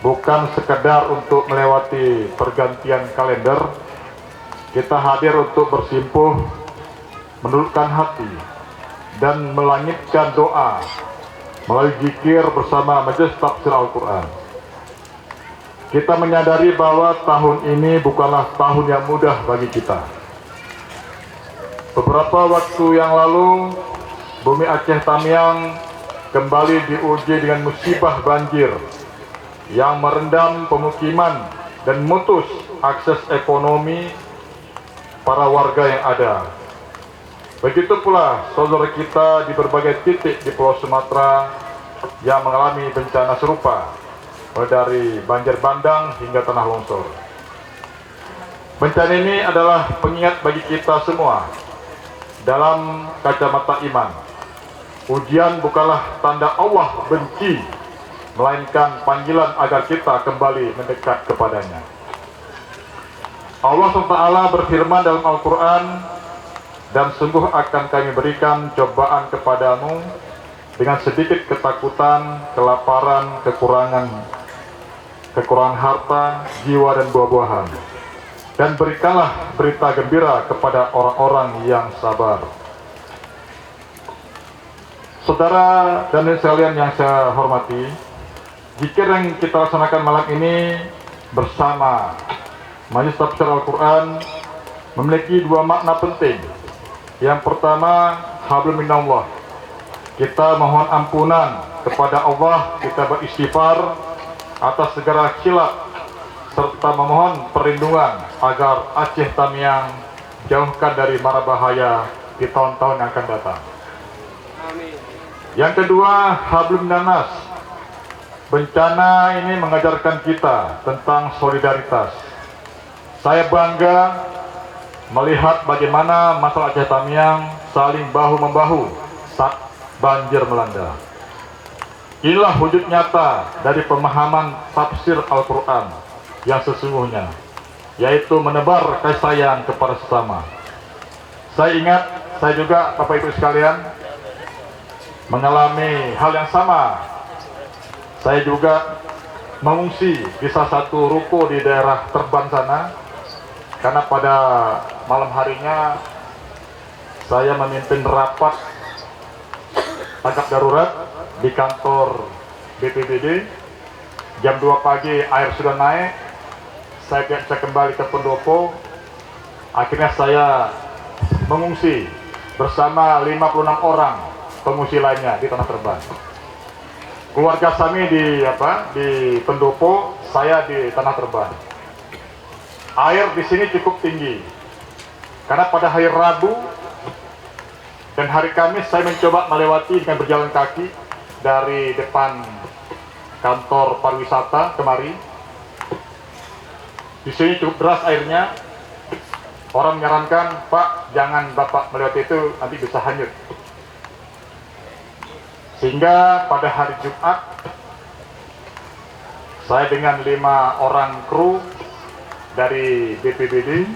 bukan sekedar untuk melewati pergantian kalender. Kita hadir untuk bersimpuh, menundukkan hati, dan melangitkan doa melalui zikir bersama Majelis Tafsir Al-Quran. Kita menyadari bahwa tahun ini bukanlah tahun yang mudah bagi kita. Beberapa waktu yang lalu, bumi Aceh Tamiang kembali diuji dengan musibah banjir yang merendam pemukiman dan memutus akses ekonomi para warga yang ada. Begitu pula saudara kita di berbagai titik di Pulau Sumatera yang mengalami bencana serupa, mulai dari banjir bandang hingga tanah longsor. Bencana ini adalah pengingat bagi kita semua dalam kacamata iman. Ujian bukanlah tanda Allah benci, melainkan panggilan agar kita kembali mendekat kepadanya. Allah SWT berfirman dalam Al-Quran, dan sungguh akan kami berikan cobaan kepadamu dengan sedikit ketakutan, kelaparan, kekurangan harta, jiwa, dan buah-buahan. Dan berikanlah berita gembira kepada orang-orang yang sabar. Saudara dan sekalian yang saya hormati, zikir yang kita laksanakan malam ini bersama Majelis Tafsir Al-Quran memiliki dua makna penting. Yang pertama, hablum minallah. Kita mohon ampunan kepada Allah, kita beristighfar atas segala khilaf, serta memohon perlindungan agar Aceh Tamiang jauhkan dari mara bahaya di tahun-tahun yang akan datang. Amin. Yang kedua, hablum minanas. Bencana ini mengajarkan kita tentang solidaritas. Saya bangga melihat bagaimana masyarakat Aceh Tamiang saling bahu-membahu saat banjir melanda. Inilah wujud nyata dari pemahaman tafsir Al-Quran yang sesungguhnya, yaitu menebar kasih sayang kepada sesama. Saya ingat, saya juga Bapak Ibu sekalian, mengalami hal yang sama. Saya juga mengungsi di salah satu ruko di daerah Terban sana, karena pada malam harinya saya memimpin rapat tanggap darurat di kantor BPBD. Jam 2 pagi air sudah naik, saya tidak bisa kembali ke pendopo. Akhirnya saya mengungsi bersama 56 orang pengungsi lainnya di Tanah Terban. Keluarga kami di pendopo, saya di Tanah Terban. Air di sini cukup tinggi karena pada hari Rabu dan hari Kamis saya mencoba melewati dengan berjalan kaki dari depan kantor pariwisata kemari. Di sini cukup deras airnya. Orang menyarankan, Pak, jangan Bapak melewati itu, nanti bisa hanyut. Sehingga pada hari Jumat, saya dengan 5 orang kru dari BPBD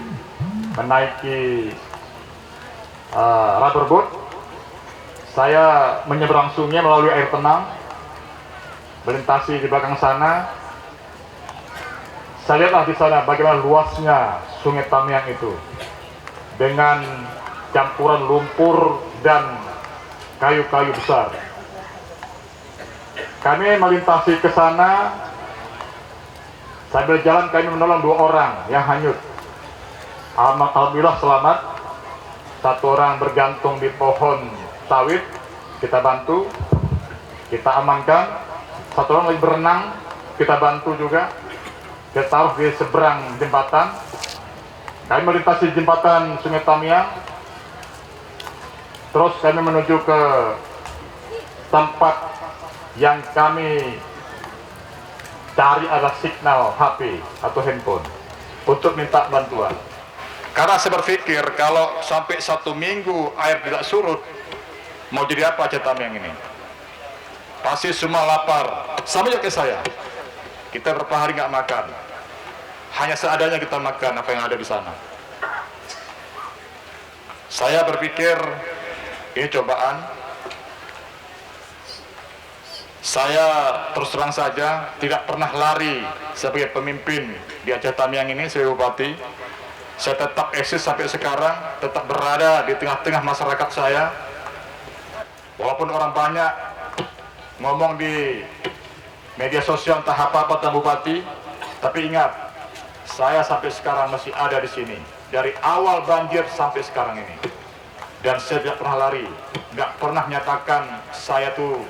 menaiki rubber boat. Saya menyeberang sungai melalui air tenang, melintasi di belakang sana. Saya lihatlah di sana bagaimana luasnya Sungai Tamiang itu, dengan campuran lumpur dan kayu-kayu besar. Kami melintasi ke sana. Sambil jalan kami menolong 2 orang yang hanyut. Alhamdulillah selamat. 1 orang bergantung di pohon sawit, kita bantu, kita amankan. 1 orang lagi berenang, kita bantu juga. Kita taruh di seberang jembatan. Kami melintasi jembatan Sungai Tamiang. Terus kami menuju ke tempat yang kami cari adalah signal HP atau handphone untuk minta bantuan. Karena saya berpikir kalau sampai 1 minggu air tidak surut, mau jadi apa Aceh Tamiang ini? Pasti semua lapar. Sama juga kayak saya. Kita berapa hari nggak makan. Hanya seadanya kita makan apa yang ada di sana. Saya berpikir ini cobaan. Saya terus terang saja tidak pernah lari sebagai pemimpin di Aceh Tamiang ini sebagai bupati. Saya tetap eksis sampai sekarang, tetap berada di tengah-tengah masyarakat saya. Walaupun orang banyak ngomong di media sosial entah apa-apa tentang bupati, tapi ingat, saya sampai sekarang masih ada di sini dari awal banjir sampai sekarang ini, dan saya tidak pernah lari, nggak pernah nyatakan saya tuh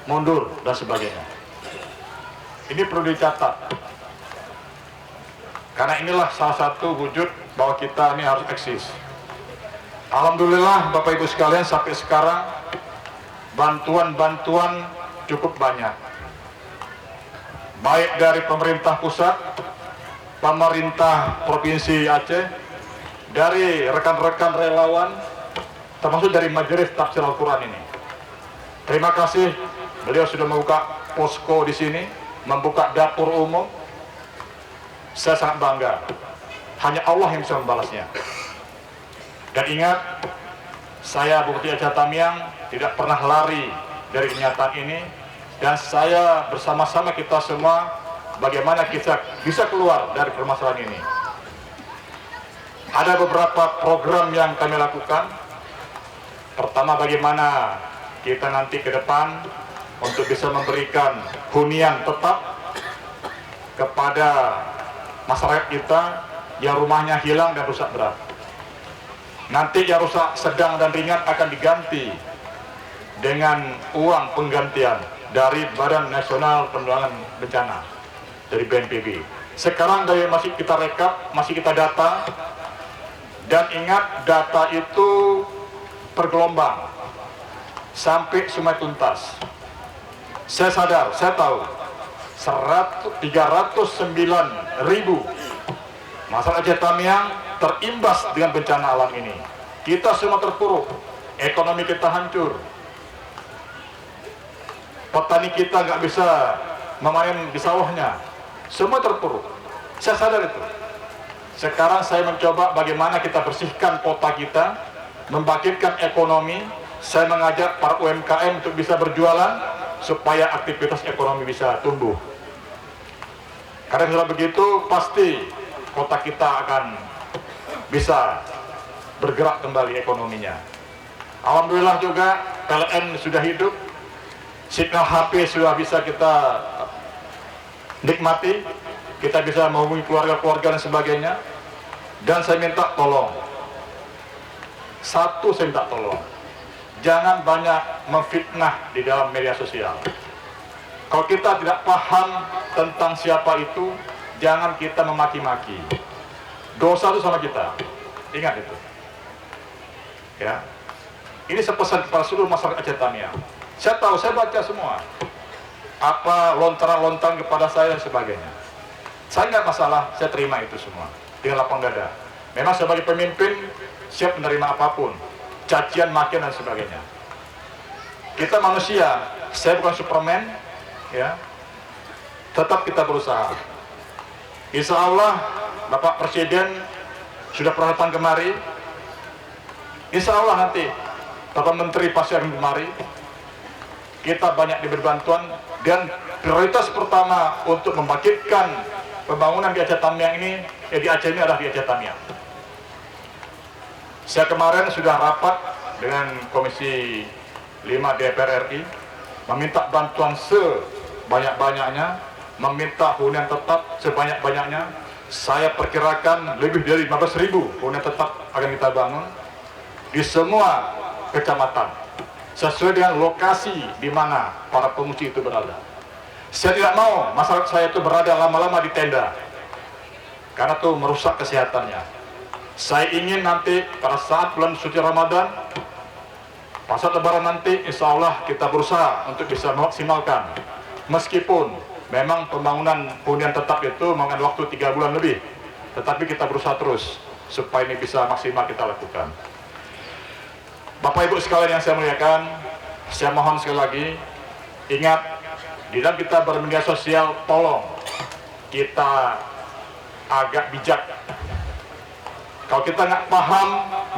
mundur dan sebagainya. Ini perlu dicatat, karena inilah salah satu wujud bahwa kita ini harus eksis. Alhamdulillah Bapak Ibu sekalian, sampai sekarang bantuan-bantuan cukup banyak, baik dari pemerintah pusat, pemerintah Provinsi Aceh, dari rekan-rekan relawan, termasuk dari Majelis Tafsir Al-Quran ini. Terima kasih, beliau sudah membuka posko di sini, membuka dapur umum. Saya sangat bangga. Hanya Allah yang bisa membalasnya. Dan ingat, saya Bupati Aceh Tamiang tidak pernah lari dari kenyataan ini, dan saya bersama-sama kita semua bagaimana kita bisa keluar dari permasalahan ini. Ada beberapa program yang kami lakukan. Pertama, bagaimana kita nanti ke depan untuk bisa memberikan hunian tetap kepada masyarakat kita yang rumahnya hilang dan rusak berat. Nanti yang rusak sedang dan ringan akan diganti dengan uang penggantian dari Badan Nasional Penanggulangan Bencana, dari BNPB. Sekarang dari masih kita rekap, masih kita data, dan ingat data itu per gelombang sampai semua tuntas. Saya sadar, saya tahu 309.000 masyarakat Aceh Tamiang terimbas dengan bencana alam ini. Kita semua terpuruk, ekonomi kita hancur, petani kita nggak bisa memanen di sawahnya, semua terpuruk. Saya sadar itu. Sekarang saya mencoba bagaimana kita bersihkan kota kita, membangkitkan ekonomi, saya mengajak para UMKM untuk bisa berjualan supaya aktivitas ekonomi bisa tumbuh. Karena kalau begitu pasti kota kita akan bisa bergerak kembali ekonominya. Alhamdulillah juga PLN sudah hidup, signal HP sudah bisa kita nikmati, kita bisa menghubungi keluarga-keluarga dan sebagainya. Dan saya minta tolong, satu saya minta tolong, jangan banyak memfitnah di dalam media sosial. Kalau kita tidak paham tentang siapa itu, jangan kita memaki-maki. Dosa itu sama kita, ingat itu. Ya, ini sepesan kepada seluruh masyarakat Aceh Tamiang. Saya tahu, saya baca semua apa lontaran-lontaran kepada saya dan sebagainya. Saya nggak masalah, saya terima itu semua dengan lapang dada. Memang sebagai pemimpin siap menerima apapun, cacian, makian dan sebagainya. Kita manusia, saya bukan Superman, ya. Tetap kita berusaha. Insya Allah Bapak Presiden sudah pernah datang kemari. Insya Allah nanti Bapak Menteri pasti akan kemari. Kita banyak diberi bantuan dan prioritas pertama untuk membangkitkan pembangunan di Aceh Tamiang ini, di Aceh ini adalah di Aceh Tamiang. Saya kemarin sudah rapat dengan Komisi 5 DPR RI, meminta bantuan sebanyak-banyaknya, meminta hunian tetap sebanyak-banyaknya. Saya perkirakan lebih dari 15.000 hunian tetap akan kita bangun di semua kecamatan, sesuai dengan lokasi di mana para pengungsi itu berada. Saya tidak mau masyarakat saya itu berada lama-lama di tenda, karena itu merusak kesehatannya. Saya ingin nanti pada saat bulan suci Ramadan, pasca Lebaran nanti, insya Allah kita berusaha untuk bisa memaksimalkan. Meskipun memang pembangunan hunian tetap itu memakan waktu 3 bulan lebih, tetapi kita berusaha terus supaya ini bisa maksimal kita lakukan. Bapak Ibu sekalian yang saya muliakan, saya mohon sekali lagi, ingat, di dalam kita bermedia sosial, tolong kita agak bijak. Kalau kita nggak paham,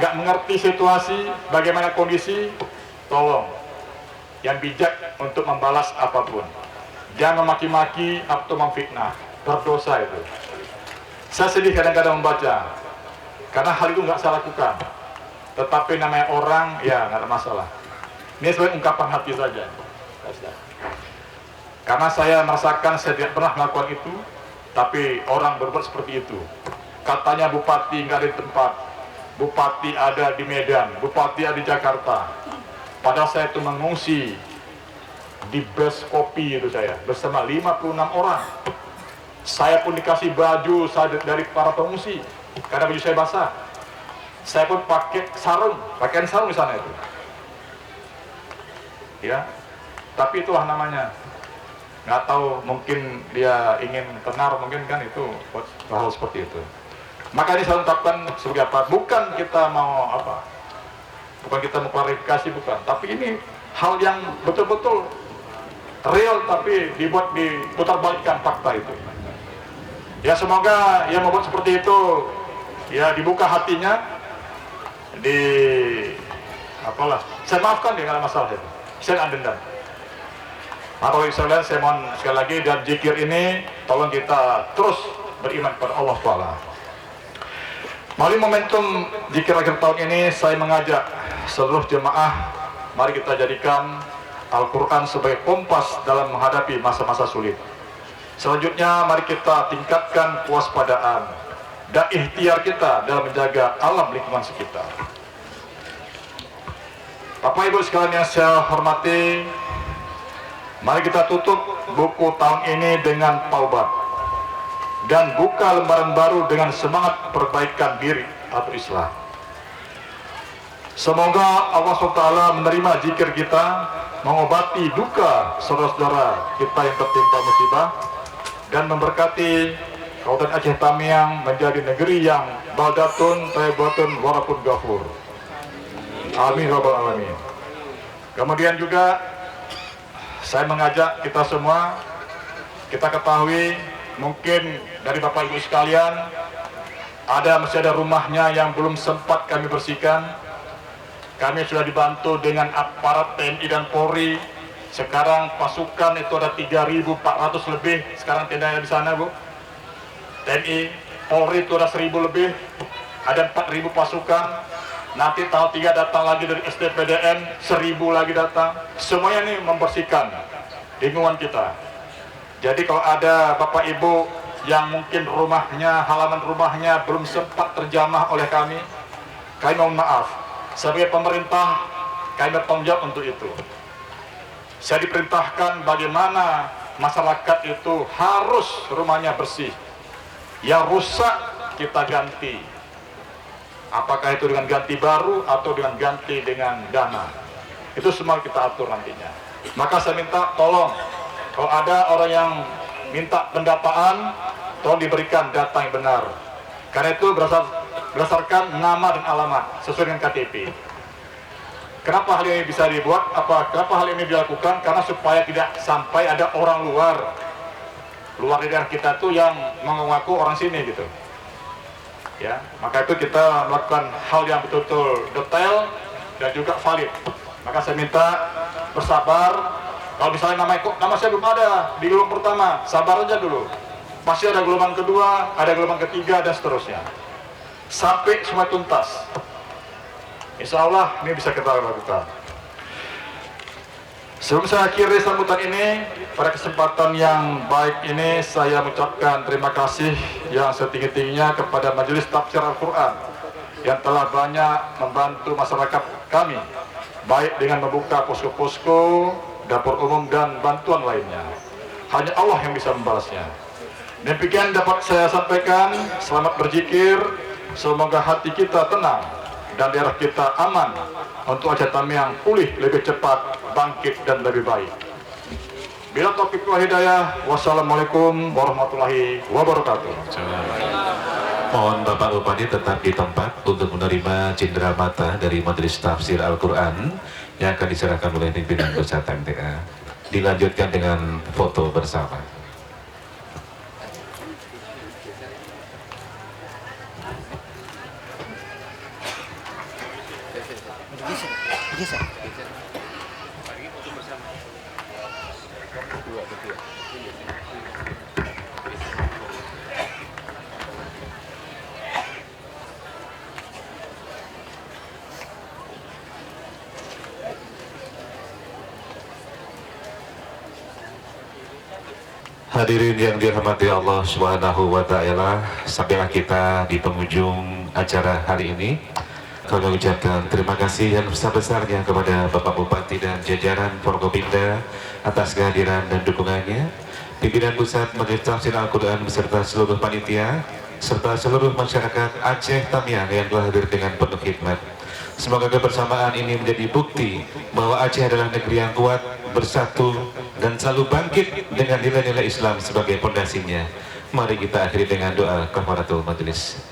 nggak mengerti situasi, bagaimana kondisi, tolong yang bijak untuk membalas apapun. Jangan memaki-maki atau memfitnah, berdosa itu. Saya sedih kadang-kadang membaca, karena hal itu nggak saya lakukan. Tetapi namanya orang, ya nggak ada masalah. Ini sebagai ungkapan hati saja. Karena saya merasakan saya tidak pernah melakukan itu, tapi orang berbuat seperti itu. Katanya bupati nggak ada di tempat, bupati ada di Medan, bupati ada di Jakarta. Padahal saya itu mengungsi di bus kopi itu saya bersama 56 orang. Saya pun dikasih baju dari para pengungsi karena baju saya basah. Saya pun pakai sarung, pakaian sarung di sana itu. Ya, tapi itulah namanya. Nggak tahu, mungkin dia ingin tenar, mungkin kan itu hal seperti itu. Maka ini saya ungkapkan sebagai apa? Bukan kita mau apa? Bukan kita mau klarifikasi, bukan. Tapi ini hal yang betul-betul real, tapi diputar balikkan fakta itu. Ya semoga yang membuat seperti itu ya dibuka hatinya, saya maafkan dia, nggak ada masalah itu. Saya nggak dendam. Bapak Ibu sekalian, saya mohon sekali lagi, dan zikir ini tolong kita terus beriman kepada Allah Ta'ala. Melalui momentum zikir akhir tahun ini, saya mengajak seluruh jemaah, mari kita jadikan Al-Quran sebagai kompas dalam menghadapi masa-masa sulit. Selanjutnya, mari kita tingkatkan kewaspadaan dan ikhtiar kita dalam menjaga alam lingkungan sekitar. Bapak Ibu sekalian yang saya hormati, mari kita tutup buku tahun ini dengan taubat dan buka lembaran baru dengan semangat perbaikan diri atau islah. Semoga Allah SWT menerima zikir kita, mengobati duka saudara-saudara kita yang tertimpa musibah, dan memberkati Kabupaten Aceh Tamiang menjadi negeri yang baldatun, thayyibatun, warapun ghafur. Amin rabbal alamin. Kemudian juga saya mengajak kita semua, kita ketahui mungkin dari Bapak Ibu sekalian masih ada rumahnya yang belum sempat kami bersihkan. kami sudah dibantu dengan aparat TNI dan Polri. Sekarang pasukan itu ada 3.400 lebih. Sekarang tendanya di sana, Bu. TNI, Polri itu ada 1.000 lebih. Ada 4.000 pasukan. Nanti tanggal 3 datang lagi dari SDPDN, 1.000 lagi datang. Semuanya ini membersihkan lingkungan kita. Jadi kalau ada Bapak Ibu yang mungkin rumahnya, halaman rumahnya belum sempat terjamah oleh kami mohon maaf. Sebagai pemerintah, kami bertanggung jawab untuk itu. Saya diperintahkan bagaimana masyarakat itu harus rumahnya bersih. Yang rusak kita ganti. Apakah itu dengan ganti baru atau dengan ganti dengan dana. Itu semua kita atur nantinya. Maka saya minta tolong, kalau ada orang yang minta pendataan, tolong diberikan data yang benar. Karena itu berdasarkan nama dan alamat sesuai dengan KTP. Kenapa hal ini bisa dibuat? Kenapa hal ini dilakukan? Karena supaya tidak sampai ada orang luar dari daerah kita tuh yang mengaku orang sini gitu. Ya, maka itu kita melakukan hal yang betul-betul detail dan juga valid. Maka saya minta bersabar. Kalau misalnya nama saya belum ada di gelombang pertama, sabar aja dulu. Pasti ada gelombang kedua, ada gelombang ketiga, dan seterusnya. Sampai semua tuntas. Insya Allah ini bisa kita lakukan. Sebelum saya akhiri sambutan ini, pada kesempatan yang baik ini saya mengucapkan terima kasih yang setinggi-tingginya kepada Majelis Tafsir Al-Quran yang telah banyak membantu masyarakat kami, baik dengan membuka posko-posko, dapur umum, dan bantuan lainnya. Hanya Allah yang bisa membalasnya. Demikian dapat saya sampaikan. Selamat berzikir, semoga hati kita tenang dan daerah kita aman untuk hajat kami yang pulih lebih cepat, bangkit dan lebih baik. Bila taufik wal hidayah, wassalamualaikum warahmatullahi wabarakatuh. Mohon Bapak Bupati tetap di tempat untuk menerima cindera mata dari Majelis Tafsir Al-Quran yang akan diserahkan oleh pimpinan pusat MTA. Dilanjutkan dengan foto bersama. Hadirin yang dirahmati Allah Subhanahu wa Ta'ala, sampailah kita di penghujung acara hari ini. Kami mengucapkan terima kasih yang besar-besarnya kepada Bapak Bupati dan jajaran Forkopimda atas kehadiran dan dukungannya, pimpinan pusat Majelis Tafsir Al-Quran beserta seluruh panitia, serta seluruh masyarakat Aceh Tamiang yang telah hadir dengan penuh khidmat. Semoga kebersamaan ini menjadi bukti bahwa Aceh adalah negeri yang kuat, bersatu, dan selalu bangkit dengan nilai-nilai Islam sebagai pondasinya. Mari kita akhiri dengan doa kafaratul majelis.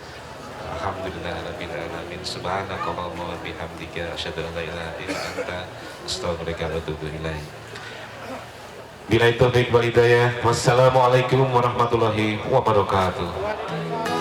Alhamdulillahirabbil alamin. Subhanakallahumma wa bihamdika asyhadu an la ilaha illa anta astaghfiruka wa atubu ilaik. Billahi taufiq wal hidayah. Wassalamualaikum warahmatullahi wabarakatuh.